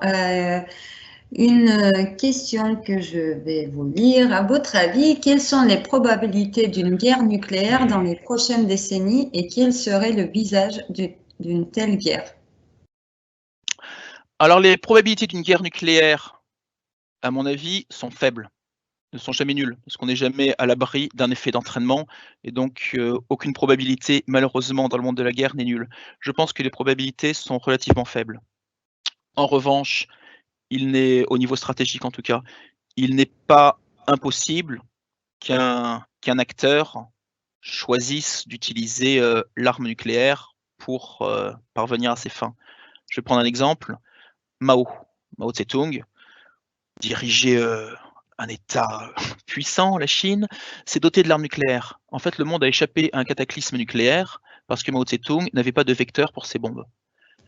Une question que je vais vous lire. À votre avis, quelles sont les probabilités d'une guerre nucléaire dans les prochaines décennies et quel serait le visage d'une telle guerre? Alors, les probabilités d'une guerre nucléaire, à mon avis, sont faibles, ne sont jamais nulles, parce qu'on n'est jamais à l'abri d'un effet d'entraînement, et donc aucune probabilité, malheureusement, dans le monde de la guerre n'est nulle. Je pense que les probabilités sont relativement faibles. En revanche, il n'est, au niveau stratégique en tout cas, il n'est pas impossible qu'un acteur choisisse d'utiliser l'arme nucléaire pour parvenir à ses fins. Je vais prendre un exemple. Mao Tse-tung, dirigeait un État puissant, la Chine, s'est doté de l'arme nucléaire. En fait, le monde a échappé à un cataclysme nucléaire parce que Mao Tse-tung n'avait pas de vecteur pour ses bombes,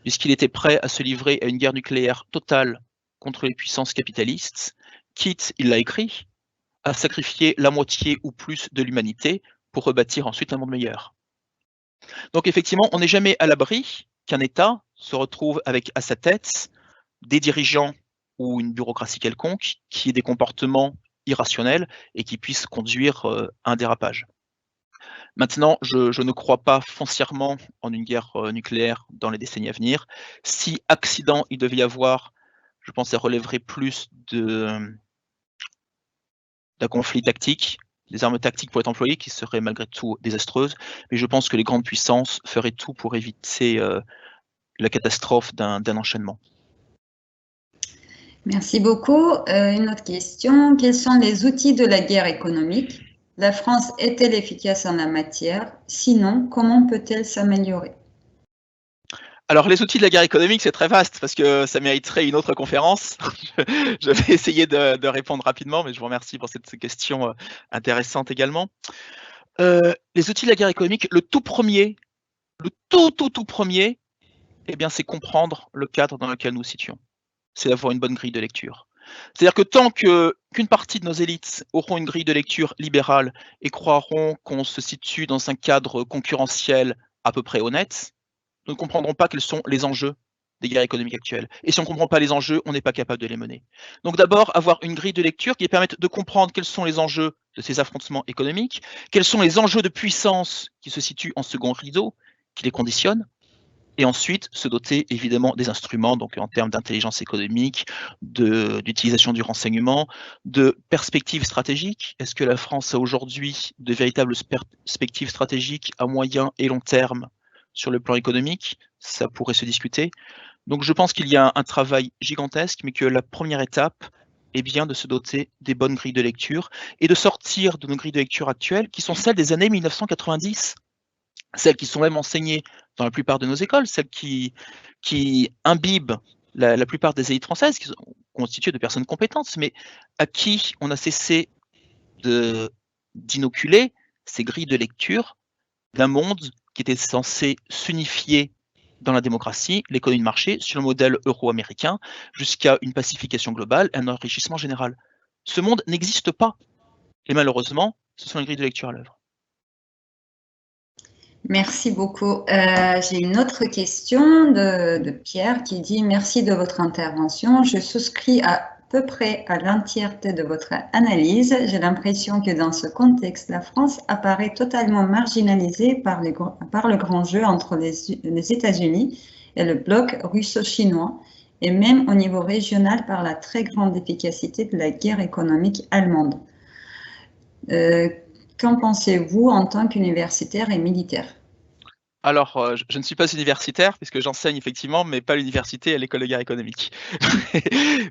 puisqu'il était prêt à se livrer à une guerre nucléaire totale contre les puissances capitalistes, quitte, il l'a écrit, à sacrifier la moitié ou plus de l'humanité pour rebâtir ensuite un monde meilleur. Donc effectivement, on n'est jamais à l'abri qu'un État se retrouve avec à sa tête des dirigeants ou une bureaucratie quelconque qui ait des comportements irrationnels et qui puissent conduire à un dérapage. Maintenant, je ne crois pas foncièrement en une guerre nucléaire dans les décennies à venir. Si accident il devait y avoir, je pense que ça relèverait plus d'un conflit tactique. Des armes tactiques pourraient être employées qui seraient malgré tout désastreuses, mais je pense que les grandes puissances feraient tout pour éviter la catastrophe d'un enchaînement. Merci beaucoup. Une autre question. Quels sont les outils de la guerre économique? La France est-elle efficace en la matière? Sinon, comment peut-elle s'améliorer? Alors, les outils de la guerre économique, c'est très vaste parce que ça mériterait une autre conférence. Je vais essayer de répondre rapidement, mais je vous remercie pour cette question intéressante également. Les outils de la guerre économique, le tout premier, le tout premier, eh bien, c'est comprendre le cadre dans lequel nous nous situons. C'est d'avoir une bonne grille de lecture. C'est-à-dire que tant qu'une partie de nos élites auront une grille de lecture libérale et croiront qu'on se situe dans un cadre concurrentiel à peu près honnête, nous ne comprendrons pas quels sont les enjeux des guerres économiques actuelles. Et si on ne comprend pas les enjeux, on n'est pas capable de les mener. Donc d'abord, avoir une grille de lecture qui permette de comprendre quels sont les enjeux de ces affrontements économiques, quels sont les enjeux de puissance qui se situent en second rideau, qui les conditionnent, et ensuite se doter évidemment des instruments, donc en termes d'intelligence économique, d'utilisation du renseignement, de perspectives stratégiques. Est-ce que la France a aujourd'hui de véritables perspectives stratégiques à moyen et long terme sur le plan économique? Ça pourrait se discuter. Donc je pense qu'il y a un travail gigantesque, mais que la première étape est bien de se doter des bonnes grilles de lecture et de sortir de nos grilles de lecture actuelles, qui sont celles des années 1990, celles qui sont même enseignées dans la plupart de nos écoles, celles qui imbibent la plupart des élites françaises, qui sont constituées de personnes compétentes, mais à qui on a cessé d'inoculer ces grilles de lecture d'un monde qui était censé s'unifier dans la démocratie, l'économie de marché, sur le modèle euro-américain, jusqu'à une pacification globale, un enrichissement général. Ce monde n'existe pas. Et malheureusement, ce sont les grilles de lecture à l'œuvre. Merci beaucoup. J'ai une autre question de Pierre qui dit « Merci de votre intervention. Je souscris à peu près à l'entièreté de votre analyse. J'ai l'impression que dans ce contexte, la France apparaît totalement marginalisée par le grand jeu entre les États-Unis et le bloc russo-chinois, et même au niveau régional par la très grande efficacité de la guerre économique allemande. Qu'en pensez-vous en tant qu'universitaire et militaire? Alors, je ne suis pas universitaire, puisque j'enseigne effectivement, mais pas à l'université, à l'école de guerre économique.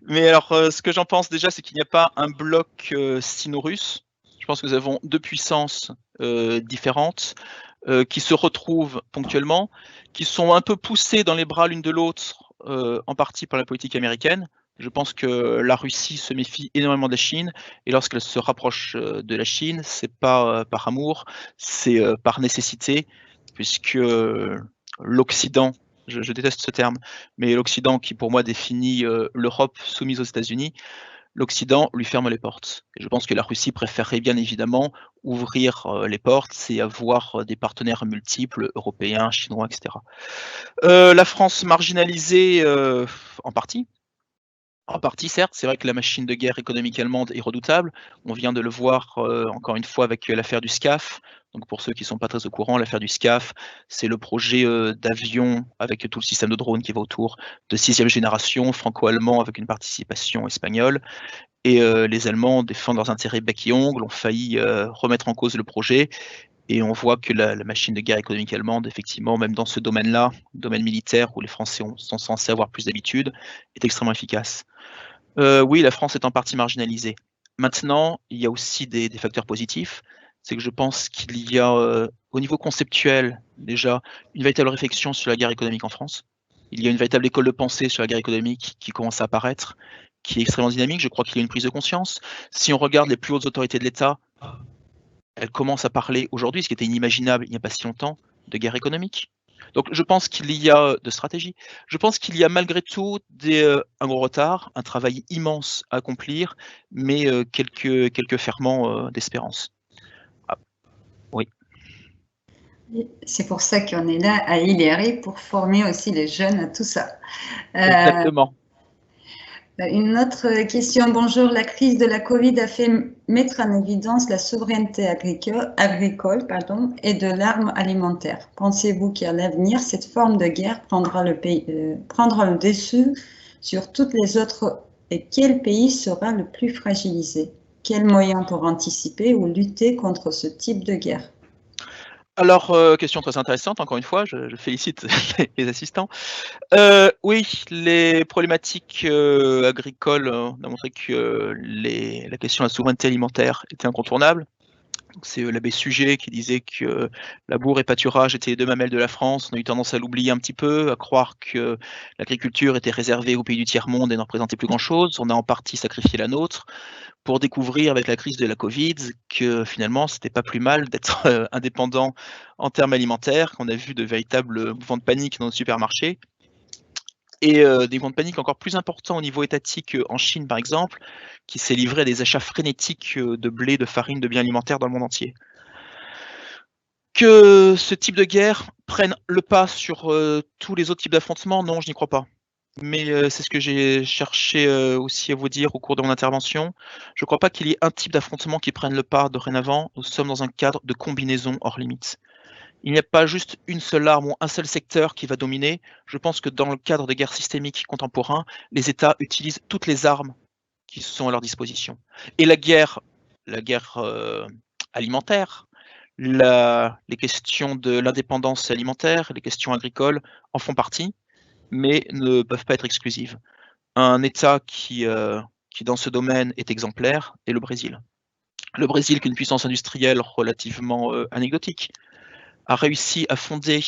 Mais alors, ce que j'en pense déjà, c'est qu'il n'y a pas un bloc sino-russe. Je pense que nous avons deux puissances différentes qui se retrouvent ponctuellement, qui sont un peu poussées dans les bras l'une de l'autre, en partie par la politique américaine. Je pense que la Russie se méfie énormément de la Chine, et lorsqu'elle se rapproche de la Chine, c'est pas par amour, c'est par nécessité, puisque l'Occident, je déteste ce terme, mais l'Occident qui pour moi définit l'Europe soumise aux États-Unis, l'Occident lui ferme les portes. Et je pense que la Russie préférerait bien évidemment ouvrir les portes et avoir des partenaires multiples, européens, chinois, etc. La France marginalisée en partie. En partie, certes, c'est vrai que la machine de guerre économique allemande est redoutable. On vient de le voir encore une fois avec l'affaire du SCAF. Donc pour ceux qui ne sont pas très au courant, l'affaire du SCAF, c'est le projet d'avion avec tout le système de drones qui va autour de 6e génération, franco-allemand avec une participation espagnole. Et les Allemands défendent leurs intérêts bec et ongles, ont failli remettre en cause le projet. Et on voit que la machine de guerre économique allemande, effectivement, même dans ce domaine-là, domaine militaire où les Français sont censés avoir plus d'habitude, est extrêmement efficace. Oui, la France est en partie marginalisée. Maintenant, il y a aussi des facteurs positifs. C'est que je pense qu'il y a, au niveau conceptuel, déjà, une véritable réflexion sur la guerre économique en France. Il y a une véritable école de pensée sur la guerre économique qui commence à apparaître, qui est extrêmement dynamique. Je crois qu'il y a une prise de conscience. Si on regarde les plus hautes autorités de l'État, elles commencent à parler aujourd'hui, ce qui était inimaginable il n'y a pas si longtemps, de guerre économique. Donc je pense qu'il y a de stratégie. Je pense qu'il y a malgré tout un gros retard, un travail immense à accomplir, mais quelques ferments d'espérance. Ah, oui. C'est pour ça qu'on est là à ILRI, pour former aussi les jeunes à tout ça. Exactement. Une autre question. Bonjour. La crise de la Covid a fait mettre en évidence la souveraineté agricole et de l'arme alimentaire. Pensez-vous qu'à l'avenir, cette forme de guerre prendra le dessus sur toutes les autres et quel pays sera le plus fragilisé? Quels moyens pour anticiper ou lutter contre ce type de guerre? Alors, question très intéressante, encore une fois, je félicite les assistants. Oui, les problématiques agricoles, on a montré que la question de la souveraineté alimentaire était incontournable. C'est l'abbé Suger qui disait que labour et pâturage étaient les deux mamelles de la France. On a eu tendance à l'oublier un petit peu, à croire que l'agriculture était réservée aux pays du tiers-monde et ne représentait plus grand-chose. On a en partie sacrifié la nôtre pour découvrir avec la crise de la Covid que finalement, c'était pas plus mal d'être indépendant en termes alimentaires, qu'on a vu de véritables mouvements de panique dans nos supermarchés et des mouvements de panique encore plus importants au niveau étatique en Chine, par exemple, qui s'est livré à des achats frénétiques de blé, de farine, de biens alimentaires dans le monde entier. Que ce type de guerre prenne le pas sur tous les autres types d'affrontements, non, je n'y crois pas. Mais c'est ce que j'ai cherché aussi à vous dire au cours de mon intervention. Je ne crois pas qu'il y ait un type d'affrontement qui prenne le pas dorénavant. Nous sommes dans un cadre de combinaison hors limite. Il n'y a pas juste une seule arme ou un seul secteur qui va dominer. Je pense que dans le cadre de guerres systémiques contemporains, les États utilisent toutes les armes qui sont à leur disposition. Et la guerre alimentaire, les questions de l'indépendance alimentaire, les questions agricoles en font partie, mais ne peuvent pas être exclusives. Un État qui dans ce domaine est exemplaire est le Brésil. Le Brésil, qui est une puissance industrielle relativement anecdotique, a réussi à fonder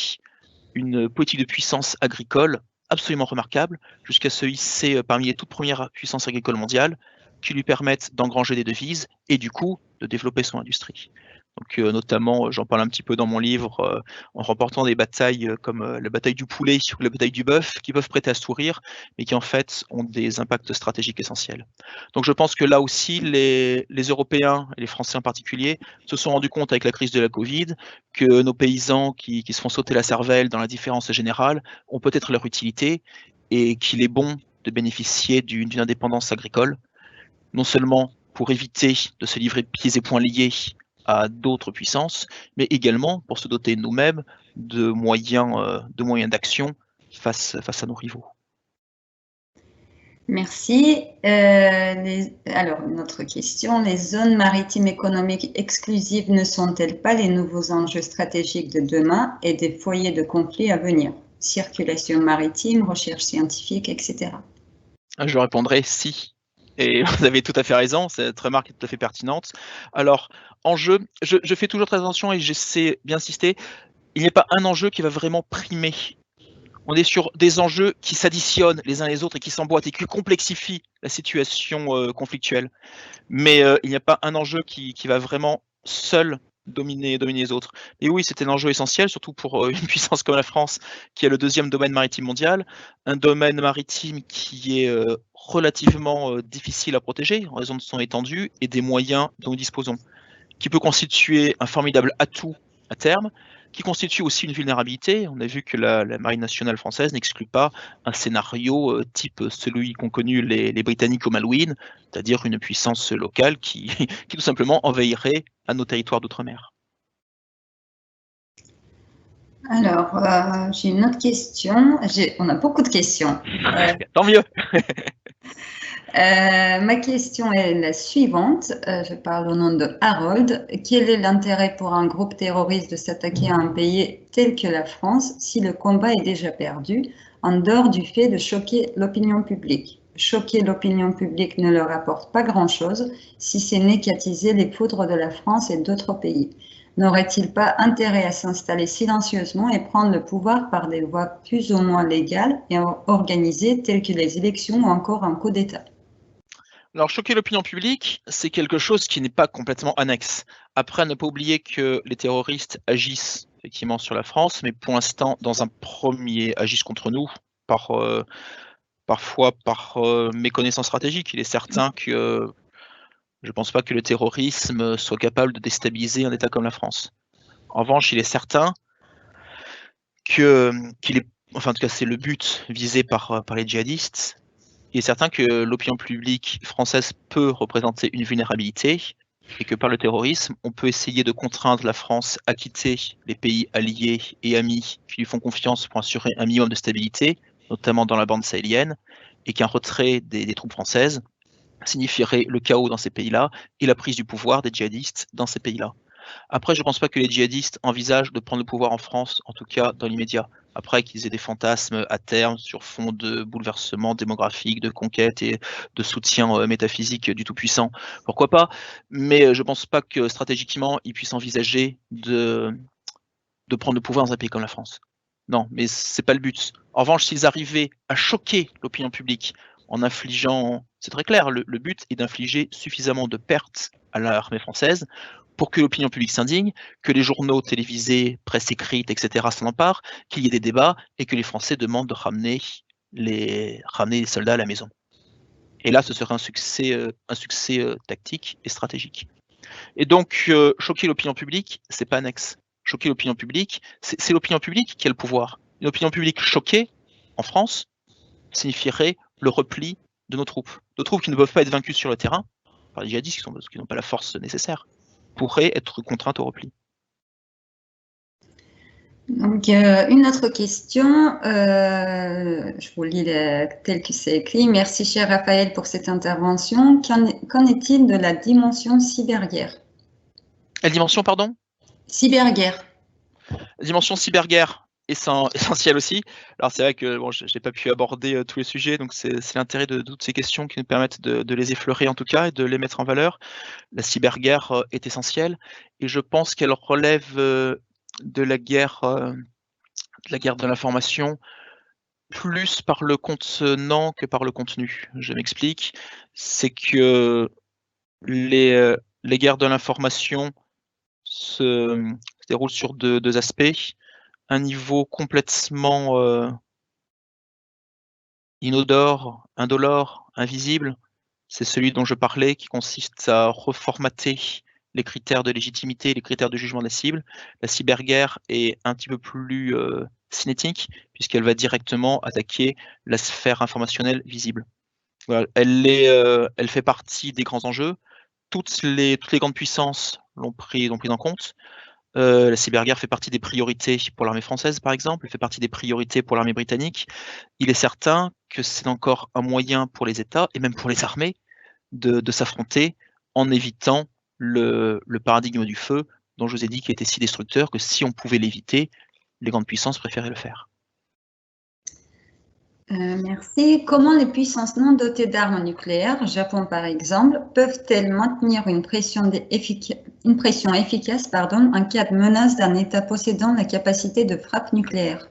une politique de puissance agricole absolument remarquable, jusqu'à se hisser parmi les toutes premières puissances agricoles mondiales, qui lui permettent d'engranger des devises et du coup de développer son industrie. Donc notamment, j'en parle un petit peu dans mon livre, en remportant des batailles comme la bataille du poulet ou la bataille du bœuf, qui peuvent prêter à sourire, mais qui en fait ont des impacts stratégiques essentiels. Donc je pense que là aussi, les Européens, et les Français en particulier, se sont rendus compte avec la crise de la Covid que nos paysans qui se font sauter la cervelle dans la différence générale ont peut-être leur utilité et qu'il est bon de bénéficier d'une indépendance agricole, non seulement pour éviter de se livrer de pieds et poings liés à d'autres puissances, mais également pour se doter nous-mêmes de moyens d'action face à nos rivaux. Merci. Alors, notre question, les zones maritimes économiques exclusives ne sont-elles pas les nouveaux enjeux stratégiques de demain et des foyers de conflits à venir? Circulation maritime, recherche scientifique, etc. Je répondrai si. Et vous avez tout à fait raison, cette remarque est tout à fait pertinente. Alors, enjeu, je fais toujours très attention et j'essaie bien insister, il n'y a pas un enjeu qui va vraiment primer. On est sur des enjeux qui s'additionnent les uns les autres et qui s'emboîtent et qui complexifient la situation conflictuelle. Mais il n'y a pas un enjeu qui va vraiment seul dominer les autres. Et oui, c'est un enjeu essentiel, surtout pour une puissance comme la France, qui est le deuxième domaine maritime mondial, un domaine maritime qui est relativement difficile à protéger en raison de son étendue et des moyens dont nous disposons, qui peut constituer un formidable atout à terme, qui constitue aussi une vulnérabilité. On a vu que la Marine nationale française n'exclut pas un scénario type celui qu'ont connu les Britanniques au Malouine, c'est-à-dire une puissance locale qui tout simplement envahirait à nos territoires d'outre-mer. Alors, j'ai une autre question. On a beaucoup de questions. Tant mieux. Ma question est la suivante. Je parle au nom de Harold. Quel est l'intérêt pour un groupe terroriste de s'attaquer à un pays tel que la France si le combat est déjà perdu, en dehors du fait de choquer l'opinion publique? Choquer l'opinion publique ne leur apporte pas grand-chose, si ce n'est qu'attiser les foudres de la France et d'autres pays. N'aurait-il pas intérêt à s'installer silencieusement et prendre le pouvoir par des voies plus ou moins légales et organisées, telles que les élections ou encore un coup d'État? Alors, choquer l'opinion publique, c'est quelque chose qui n'est pas complètement annexe. Après, ne pas oublier que les terroristes agissent effectivement sur la France, mais pour l'instant, dans un premier, agissent contre nous, parfois par méconnaissance stratégique. Il est certain que je ne pense pas que le terrorisme soit capable de déstabiliser un État comme la France. En revanche, il est certain qu'il est, enfin en tout cas c'est le but visé par les djihadistes. Il est certain que l'opinion publique française peut représenter une vulnérabilité et que par le terrorisme, on peut essayer de contraindre la France à quitter les pays alliés et amis qui lui font confiance pour assurer un minimum de stabilité, notamment dans la bande sahélienne, et qu'un retrait des troupes françaises signifierait le chaos dans ces pays-là et la prise du pouvoir des djihadistes dans ces pays-là. Après, je ne pense pas que les djihadistes envisagent de prendre le pouvoir en France, en tout cas dans l'immédiat. Après, qu'ils aient des fantasmes à terme sur fond de bouleversement démographique, de conquête et de soutien métaphysique du Tout-Puissant, pourquoi pas? Mais je ne pense pas que stratégiquement, ils puissent envisager de prendre le pouvoir dans un pays comme la France. Non, mais c'est pas le but. En revanche, s'ils arrivaient à choquer l'opinion publique en infligeant, c'est très clair, le but est d'infliger suffisamment de pertes à l'armée française pour que l'opinion publique s'indigne, que les journaux télévisés, presse écrite, etc. s'en emparent, qu'il y ait des débats et que les Français demandent de ramener les soldats à la maison. Et là, ce serait un succès tactique et stratégique. Et donc, choquer l'opinion publique, c'est pas annexe. Choquer l'opinion publique, c'est l'opinion publique qui a le pouvoir. Une opinion publique choquée, en France, signifierait le repli de nos troupes. Nos troupes qui ne peuvent pas être vaincues sur le terrain, par les djihadistes qui n'ont pas la force nécessaire, pourraient être contraintes au repli. Donc, une autre question, je vous lis tel que c'est écrit. Merci, cher Raphaël, pour cette intervention. Qu'en est-il de la dimension cyberguerre? La dimension, pardon? Cyberguerre. La dimension cyberguerre, essentielle aussi. Alors c'est vrai que bon, je n'ai pas pu aborder tous les sujets, donc c'est l'intérêt de toutes ces questions qui nous permettent de les effleurer en tout cas et de les mettre en valeur. La cyberguerre est essentielle et je pense qu'elle relève de la guerre de l'information plus par le contenant que par le contenu. Je m'explique, c'est que les guerres de l'information se déroulent sur deux aspects. Un niveau complètement inodore, indolore, invisible, c'est celui dont je parlais, qui consiste à reformater les critères de légitimité, les critères de jugement de la cible. La cyberguerre est un petit peu plus cinétique, puisqu'elle va directement attaquer la sphère informationnelle visible. Voilà. Elle fait partie des grands enjeux. Toutes les grandes puissances l'ont pris en compte. La cyberguerre fait partie des priorités pour l'armée française, par exemple, elle fait partie des priorités pour l'armée britannique. Il est certain que c'est encore un moyen pour les États, et même pour les armées, de s'affronter en évitant le paradigme du feu, dont je vous ai dit qu'il était si destructeur que si on pouvait l'éviter, les grandes puissances préféraient le faire. Merci. Comment les puissances non dotées d'armes nucléaires, Japon par exemple, peuvent-elles maintenir une pression efficace en cas de menace d'un État possédant la capacité de frappe nucléaire?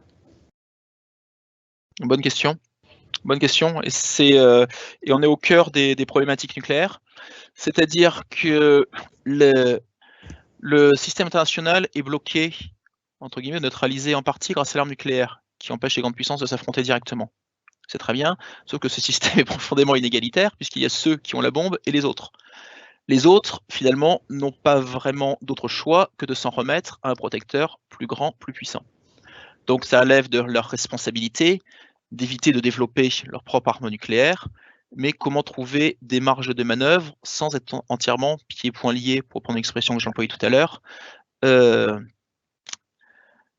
Bonne question. Et on est au cœur des problématiques nucléaires. C'est-à-dire que le système international est bloqué, entre guillemets, neutralisé en partie grâce à l'arme nucléaire, qui empêche les grandes puissances de s'affronter directement. C'est très bien, sauf que ce système est profondément inégalitaire, puisqu'il y a ceux qui ont la bombe et les autres. Les autres, finalement, n'ont pas vraiment d'autre choix que de s'en remettre à un protecteur plus grand, plus puissant. Donc ça relève de leur responsabilité d'éviter de développer leur propre arme nucléaire, mais comment trouver des marges de manœuvre sans être entièrement pieds-poings liés, pour prendre l'expression que j'employais tout à l'heure,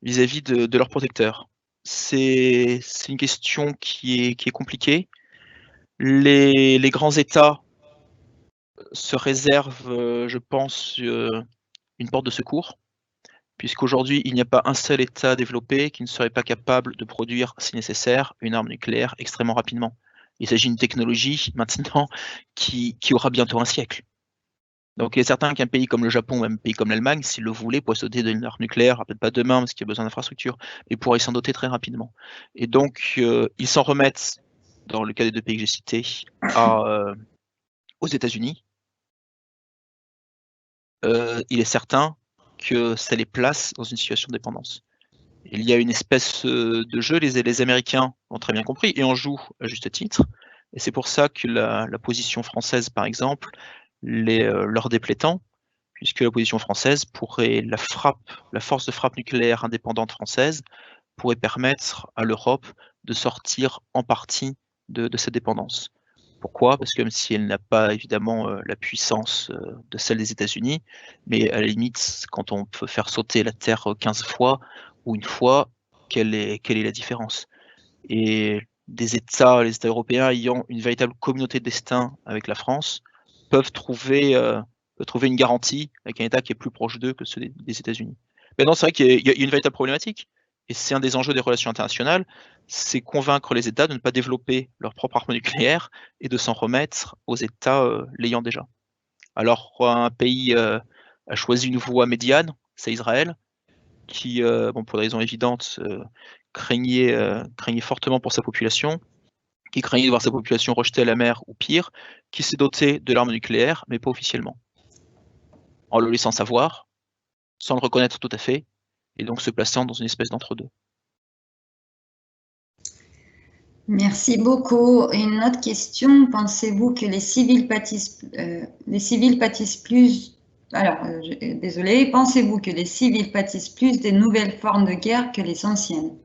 vis-à-vis de leurs protecteurs. C'est une question qui est compliquée. Les grands États se réservent, je pense, une porte de secours, puisqu'aujourd'hui, il n'y a pas un seul État développé qui ne serait pas capable de produire, si nécessaire, une arme nucléaire extrêmement rapidement. Il s'agit d'une technologie, maintenant, qui aura bientôt un siècle. Donc il est certain qu'un pays comme le Japon, ou même un pays comme l'Allemagne, s'il le voulait, posséder d'une arme nucléaire, peut-être pas demain parce qu'il y a besoin d'infrastructures, mais pourrait s'en doter très rapidement. Et donc ils s'en remettent, dans le cas des deux pays que j'ai cités, aux États-Unis. Il est certain que ça les place dans une situation de dépendance. Il y a une espèce de jeu, les Américains l'ont très bien compris et en jouent à juste titre. Et c'est pour ça que la position française, par exemple, leur déplaît tant, puisque la position française pourrait la force de frappe nucléaire indépendante française pourrait permettre à l'Europe de sortir en partie de cette dépendance. Pourquoi? Parce que même si elle n'a pas évidemment la puissance de celle des États-Unis, mais à la limite, quand on peut faire sauter la Terre 15 fois ou une fois, quelle est la différence? Et les États européens ayant une véritable communauté de destin avec la France peuvent trouver une garantie avec un État qui est plus proche d'eux que ceux des États-Unis. Mais non, c'est vrai qu'il y a une véritable problématique, et c'est un des enjeux des relations internationales, c'est convaincre les États de ne pas développer leur propre arme nucléaire et de s'en remettre aux États l'ayant déjà. Alors, un pays a choisi une voie médiane, c'est Israël, qui, pour des raisons évidentes, craignait fortement pour sa population, qui craignait de voir sa population rejetée à la mer ou pire, qui s'est doté de l'arme nucléaire, mais pas officiellement, en le laissant savoir, sans le reconnaître tout à fait, et donc se plaçant dans une espèce d'entre-deux. Merci beaucoup. Une autre question, pensez-vous que les civils pâtissent plus... Alors, désolé, pensez-vous que les civils pâtissent plus des nouvelles formes de guerre que les anciennes?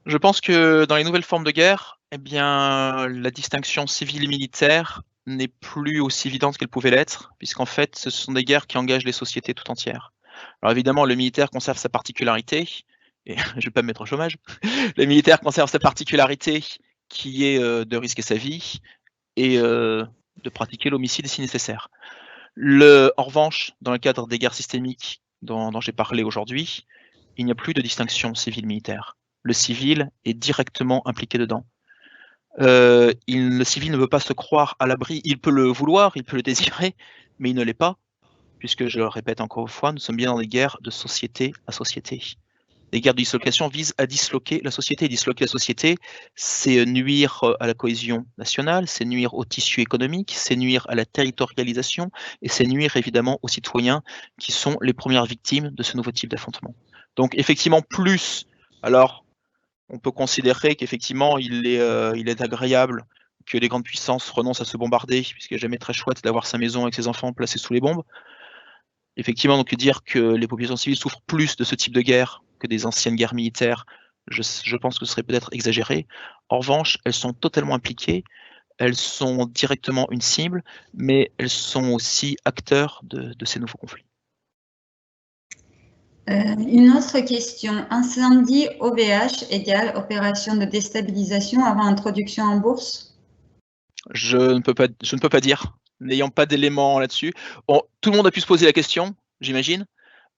Je pense que dans les nouvelles formes de guerre, eh bien, la distinction civile et militaire n'est plus aussi évidente qu'elle pouvait l'être, puisqu'en fait, ce sont des guerres qui engagent les sociétés tout entières. Alors évidemment, le militaire conserve sa particularité, et je ne vais pas me mettre au chômage, le militaire conserve sa particularité qui est de risquer sa vie et de pratiquer l'homicide si nécessaire. En revanche, dans le cadre des guerres systémiques dont j'ai parlé aujourd'hui, il n'y a plus de distinction civile-militaire. Le civil est directement impliqué dedans. Le civil ne veut pas se croire à l'abri, il peut le vouloir, il peut le désirer, mais il ne l'est pas, puisque, je le répète encore une fois, nous sommes bien dans des guerres de société à société. Les guerres de dislocation visent à disloquer la société. Disloquer la société, c'est nuire à la cohésion nationale, c'est nuire au tissu économique, c'est nuire à la territorialisation, et c'est nuire évidemment aux citoyens qui sont les premières victimes de ce nouveau type d'affrontement. Donc effectivement, plus, alors on peut considérer qu'effectivement il est agréable que les grandes puissances renoncent à se bombarder, puisqu'il n'est jamais très chouette d'avoir sa maison avec ses enfants placés sous les bombes. Effectivement, donc dire que les populations civiles souffrent plus de ce type de guerre que des anciennes guerres militaires, je pense que ce serait peut-être exagéré. En revanche, elles sont totalement impliquées, elles sont directement une cible, mais elles sont aussi acteurs de ces nouveaux conflits. Une autre question. Incendie OVH égale opération de déstabilisation avant introduction en bourse? Je ne peux pas dire, n'ayant pas d'éléments là-dessus. Bon, tout le monde a pu se poser la question, j'imagine.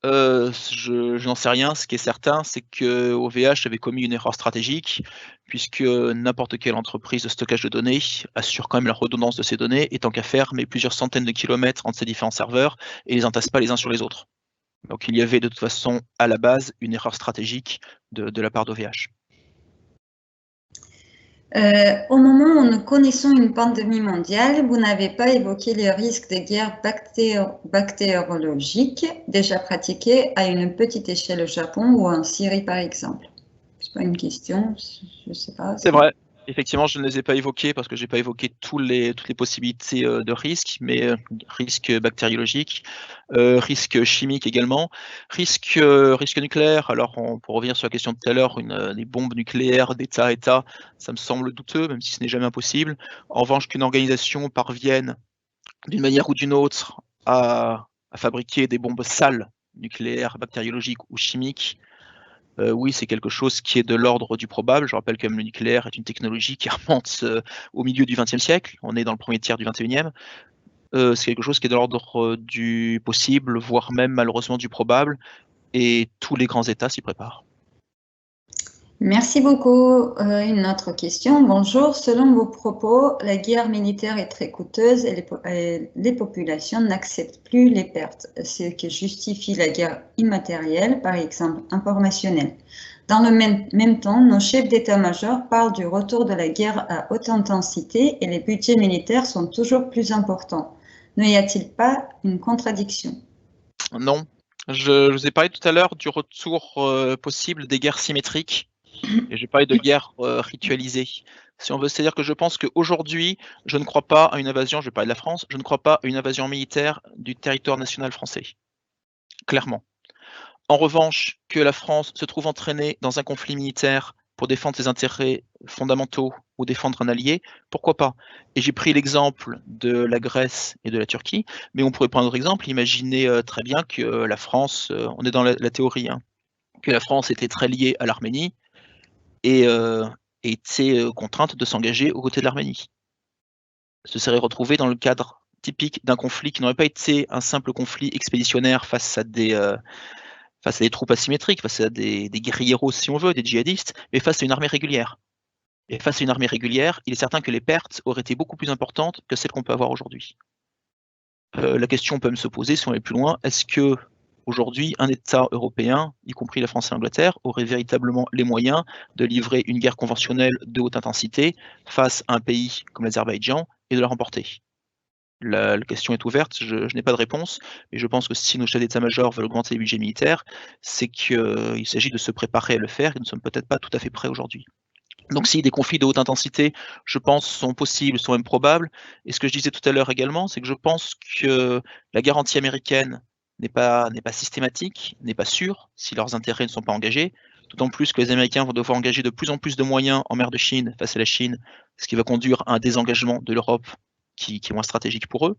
Je n'en sais rien. Ce qui est certain, c'est que OVH avait commis une erreur stratégique, puisque n'importe quelle entreprise de stockage de données assure quand même la redondance de ces données, et tant qu'à faire, met plusieurs centaines de kilomètres entre ces différents serveurs et les entasse pas les uns sur les autres. Donc il y avait de toute façon à la base une erreur stratégique de la part d'OVH. Au moment où nous connaissons une pandémie mondiale, vous n'avez pas évoqué les risques des guerres bactériologiques déjà pratiquées à une petite échelle au Japon ou en Syrie par exemple. C'est pas une question, je ne sais pas. C'est vrai. Effectivement, je ne les ai pas évoqués parce que je n'ai pas évoqué toutes les possibilités de risques, mais risques bactériologiques, risques chimiques également, risque nucléaire. Alors, pour revenir sur la question de tout à l'heure, des bombes nucléaires d'État à État, ça me semble douteux, même si ce n'est jamais impossible. En revanche, qu'une organisation parvienne d'une manière ou d'une autre à fabriquer des bombes sales, nucléaires, bactériologiques ou chimiques, oui, c'est quelque chose qui est de l'ordre du probable. Je rappelle que le nucléaire est une technologie qui remonte au milieu du XXe siècle. On est dans le premier tiers du XXIe. C'est quelque chose qui est de l'ordre du possible, voire même malheureusement du probable. Et tous les grands États s'y préparent. Merci beaucoup. Une autre question. Bonjour. Selon vos propos, la guerre militaire est très coûteuse et les populations n'acceptent plus les pertes, ce qui justifie la guerre immatérielle, par exemple informationnelle. Dans le même temps, nos chefs d'état-major parlent du retour de la guerre à haute intensité et les budgets militaires sont toujours plus importants. N'y a-t-il pas une contradiction? Non. Je vous ai parlé tout à l'heure du retour possible des guerres symétriques. Et j'ai parlé de guerre ritualisée. Si on veut, c'est-à-dire que je pense qu'aujourd'hui, je ne crois pas à une invasion, je vais parler de la France, je ne crois pas à une invasion militaire du territoire national français. Clairement. En revanche, que la France se trouve entraînée dans un conflit militaire pour défendre ses intérêts fondamentaux ou défendre un allié, pourquoi pas? Et j'ai pris l'exemple de la Grèce et de la Turquie, mais on pourrait prendre un autre exemple. Imaginez très bien que la France, on est dans la théorie, hein, que la France était très liée à l'Arménie et était contrainte de s'engager aux côtés de l'Arménie. Se serait retrouvée dans le cadre typique d'un conflit qui n'aurait pas été un simple conflit expéditionnaire face à des troupes asymétriques, face à des guérilleros si on veut, des djihadistes, mais face à une armée régulière. Et face à une armée régulière, il est certain que les pertes auraient été beaucoup plus importantes que celles qu'on peut avoir aujourd'hui. La question peut même se poser, si on est plus loin, est-ce que aujourd'hui un État européen, y compris la France et l'Angleterre, aurait véritablement les moyens de livrer une guerre conventionnelle de haute intensité face à un pays comme l'Azerbaïdjan et de la remporter? La question est ouverte, je n'ai pas de réponse, mais je pense que si nos chefs d'état-major veulent augmenter les budgets militaires, c'est qu'il s'agit de se préparer à le faire et nous ne sommes peut-être pas tout à fait prêts aujourd'hui. Donc si des conflits de haute intensité, je pense, sont possibles, sont même probables, et ce que je disais tout à l'heure également, c'est que je pense que la garantie américaine n'est pas systématique, n'est pas sûre, si leurs intérêts ne sont pas engagés, d'autant plus que les Américains vont devoir engager de plus en plus de moyens en mer de Chine face à la Chine, ce qui va conduire à un désengagement de l'Europe qui est moins stratégique pour eux.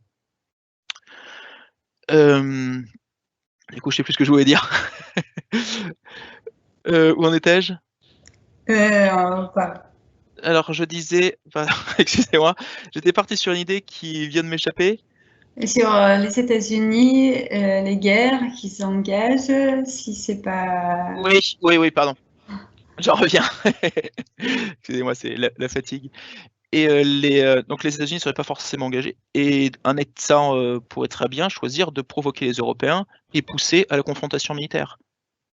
Du coup, je sais plus ce que je voulais dire. Où en étais-je? Alors, je disais, excusez-moi, j'étais parti sur une idée qui vient de m'échapper. Et sur les États-Unis, les guerres qui s'engagent, si c'est pas... Oui, pardon. J'en reviens. Excusez-moi, c'est la fatigue. Et donc les États-Unis ne seraient pas forcément engagés. Et un État pourrait très bien choisir de provoquer les Européens et pousser à la confrontation militaire.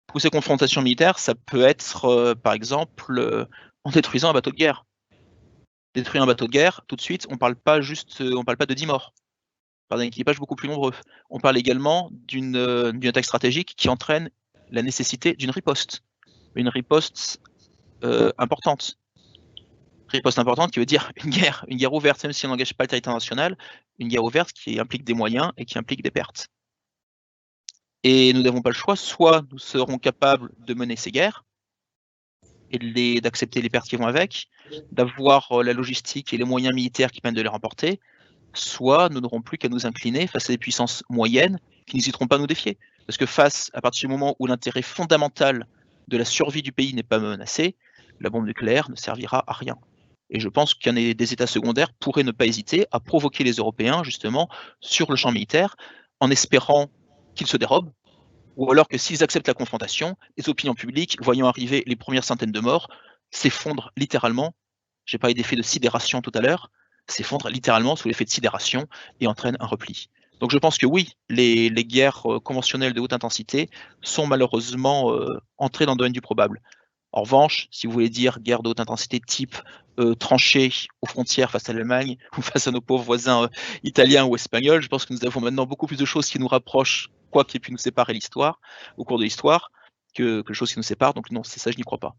Pousser à la confrontation militaire, ça peut être, par exemple, en détruisant un bateau de guerre. Détruire un bateau de guerre, tout de suite, on parle pas de 10 morts. On parle d'un équipage beaucoup plus nombreux. On parle également d'une attaque stratégique qui entraîne la nécessité d'une riposte. Une riposte importante. Riposte importante qui veut dire une guerre ouverte, même si on n'engage pas le territoire national, une guerre ouverte qui implique des moyens et qui implique des pertes. Et nous n'avons pas le choix, soit nous serons capables de mener ces guerres et d'accepter les pertes qui vont avec, d'avoir la logistique et les moyens militaires qui permettent de les remporter, soit nous n'aurons plus qu'à nous incliner face à des puissances moyennes qui n'hésiteront pas à nous défier. Parce que à partir du moment où l'intérêt fondamental de la survie du pays n'est pas menacé, la bombe nucléaire ne servira à rien. Et je pense qu'il y en a des États secondaires pourraient ne pas hésiter à provoquer les Européens, justement, sur le champ militaire, en espérant qu'ils se dérobent, ou alors que s'ils acceptent la confrontation, les opinions publiques, voyant arriver les premières centaines de morts, s'effondrent littéralement. J'ai parlé d'effet de sidération tout à l'heure, s'effondrent littéralement sous l'effet de sidération et entraînent un repli. Donc je pense que oui, les guerres conventionnelles de haute intensité sont malheureusement entrées dans le domaine du probable. En revanche, si vous voulez dire guerre de haute intensité type tranchée aux frontières face à l'Allemagne ou face à nos pauvres voisins italiens ou espagnols, je pense que nous avons maintenant beaucoup plus de choses qui nous rapprochent, quoi qu'il ait pu nous séparer au cours de l'histoire, que choses qui nous séparent. Donc non, c'est ça, je n'y crois pas.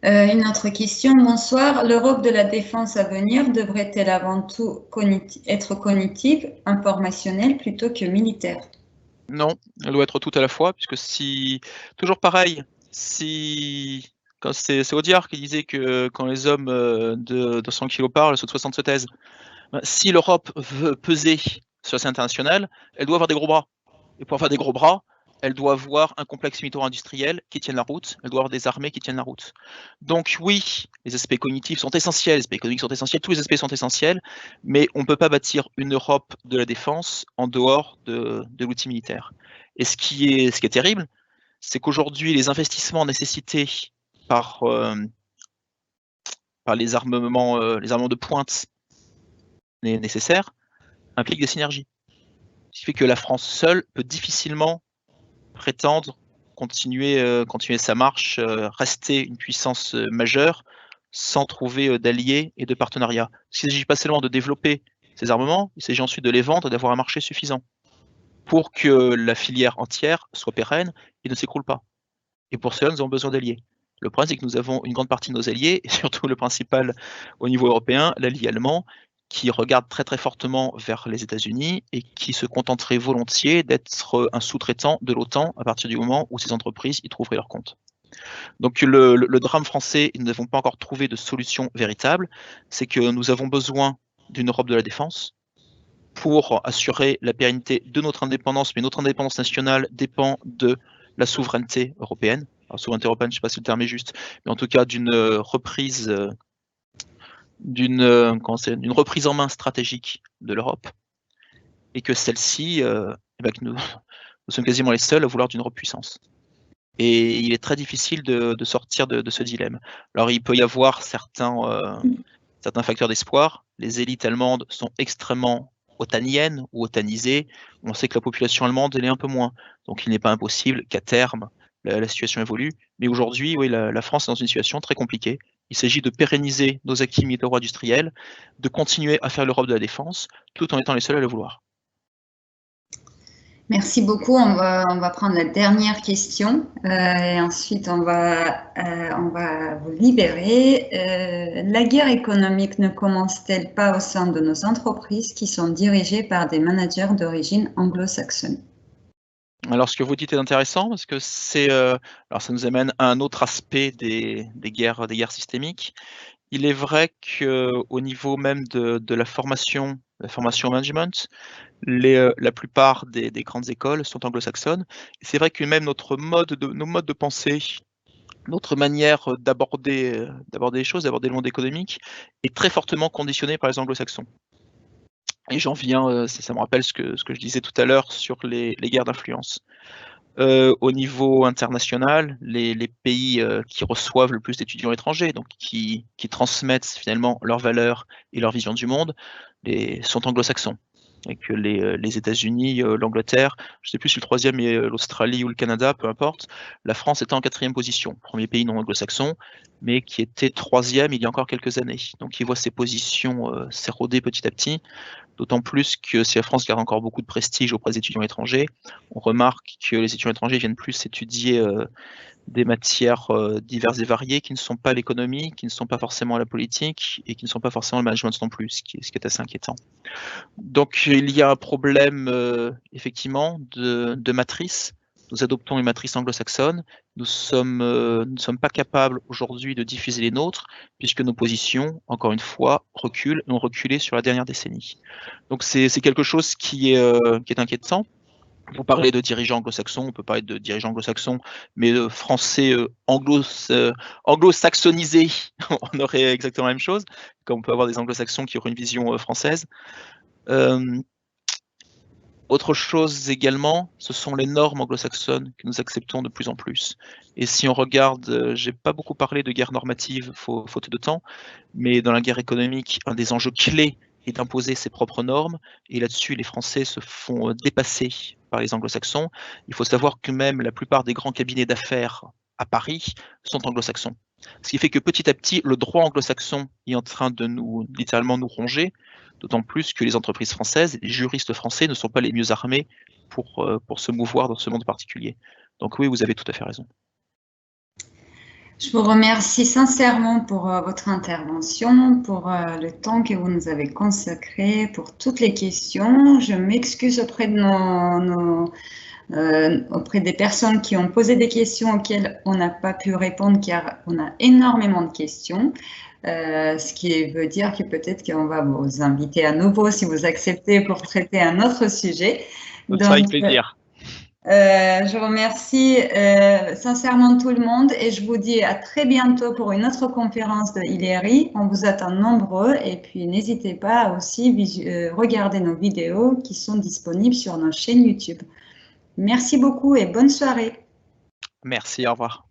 Une autre question, bonsoir. L'Europe de la défense à venir devrait-elle avant tout être cognitive, informationnelle plutôt que militaire? Non, elle doit être tout à la fois, puisque toujours pareil, c'est Audiard qui disait que quand les hommes de 100 kg parlent, ceux de 60 se taisent. Si l'Europe veut peser sur la scène internationale, elle doit avoir des gros bras. Et pour avoir des gros bras, elle doit avoir un complexe militaro-industriel qui tienne la route, elle doit avoir des armées qui tiennent la route. Donc oui, les aspects cognitifs sont essentiels, les aspects économiques sont essentiels, tous les aspects sont essentiels, mais on ne peut pas bâtir une Europe de la défense en dehors de l'outil militaire. Et ce qui est terrible, c'est qu'aujourd'hui, les investissements nécessités par les armements de pointe nécessaires impliquent des synergies. Ce qui fait que la France seule peut difficilement prétendre continuer sa marche, rester une puissance majeure sans trouver d'alliés et de partenariats. Il ne s'agit pas seulement de développer ces armements, il s'agit ensuite de les vendre et d'avoir un marché suffisant pour que la filière entière soit pérenne et ne s'écroule pas. Et pour cela, nous avons besoin d'alliés. Le problème, c'est que nous avons une grande partie de nos alliés, et surtout le principal au niveau européen, l'allié allemand, qui regardent très très fortement vers les États-Unis et qui se contenteraient volontiers d'être un sous-traitant de l'OTAN à partir du moment où ces entreprises y trouveraient leur compte. Donc le drame français, nous n'avons pas encore trouvé de solution véritable, c'est que nous avons besoin d'une Europe de la défense pour assurer la pérennité de notre indépendance, mais notre indépendance nationale dépend de la souveraineté européenne. Alors, souveraineté européenne, je ne sais pas si le terme est juste, mais en tout cas d'une reprise d'une reprise en main stratégique de l'Europe, et que celle-ci, que nous sommes quasiment les seuls à vouloir d'une puissance. Et il est très difficile de sortir de ce dilemme. Alors il peut y avoir certains facteurs d'espoir. Les élites allemandes sont extrêmement otaniennes ou otanisées. On sait que la population allemande elle est un peu moins. Donc il n'est pas impossible qu'à terme, la situation évolue. Mais aujourd'hui, oui, la France est dans une situation très compliquée. Il s'agit de pérenniser nos acquis militaro-industriels, de continuer à faire l'Europe de la défense, tout en étant les seuls à le vouloir. Merci beaucoup. On va prendre la dernière question et ensuite on va vous libérer. La guerre économique ne commence-t-elle pas au sein de nos entreprises qui sont dirigées par des managers d'origine anglo-saxonne? Alors, ce que vous dites est intéressant parce que alors ça nous amène à un autre aspect des guerres systémiques. Il est vrai qu'au niveau même de la formation management, la plupart des grandes écoles sont anglo-saxonnes. C'est vrai que même nos modes de pensée, notre manière d'aborder les choses, d'aborder le monde économique, est très fortement conditionnée par les anglo-saxons. Et j'en viens, ça me rappelle ce que je disais tout à l'heure sur les guerres d'influence. Au niveau international, les pays qui reçoivent le plus d'étudiants étrangers, donc qui transmettent finalement leurs valeurs et leur vision du monde, sont anglo-saxons. Et que les États-Unis, l'Angleterre, je ne sais plus si le troisième est l'Australie ou le Canada, peu importe, la France était en 4e position, premier pays non anglo-saxon, mais qui était 3e il y a encore quelques années. Donc il voit ses positions s'éroder petit à petit. D'autant plus que si la France garde encore beaucoup de prestige auprès des étudiants étrangers, on remarque que les étudiants étrangers viennent plus étudier des matières diverses et variées qui ne sont pas l'économie, qui ne sont pas forcément la politique et qui ne sont pas forcément le management non plus, ce qui est assez inquiétant. Donc il y a un problème effectivement de matrice. Nous adoptons une matrice anglo-saxonne. Nous ne sommes pas capables aujourd'hui de diffuser les nôtres, puisque nos positions, encore une fois, ont reculé sur la dernière décennie. Donc c'est quelque chose qui est inquiétant. Vous parlez de dirigeants anglo-saxons, on peut parler de dirigeants anglo-saxons, mais français anglo-saxonisés, on aurait exactement la même chose, comme on peut avoir des anglo-saxons qui auraient une vision française. Autre chose également, ce sont les normes anglo-saxonnes que nous acceptons de plus en plus. Et si on regarde, j'ai pas beaucoup parlé de guerre normative, faute de temps, mais dans la guerre économique, un des enjeux clés est d'imposer ses propres normes, et là-dessus, les Français se font dépasser par les anglo-saxons. Il faut savoir que même la plupart des grands cabinets d'affaires à Paris sont anglo-saxons. Ce qui fait que petit à petit, le droit anglo-saxon est en train de littéralement nous ronger, d'autant plus que les entreprises françaises, les juristes français ne sont pas les mieux armés pour se mouvoir dans ce monde particulier. Donc oui, vous avez tout à fait raison. Je vous remercie sincèrement pour votre intervention, pour le temps que vous nous avez consacré, pour toutes les questions. Je m'excuse auprès de auprès des personnes qui ont posé des questions auxquelles on n'a pas pu répondre car on a énormément de questions. Ce qui veut dire que peut-être qu'on va vous inviter à nouveau si vous acceptez pour traiter un autre sujet. Donc, avec plaisir. Je remercie sincèrement tout le monde et je vous dis à très bientôt pour une autre conférence de ILERI. On vous attend nombreux et puis n'hésitez pas à aussi regarder nos vidéos qui sont disponibles sur nos chaînes YouTube. Merci beaucoup et bonne soirée. Merci, au revoir.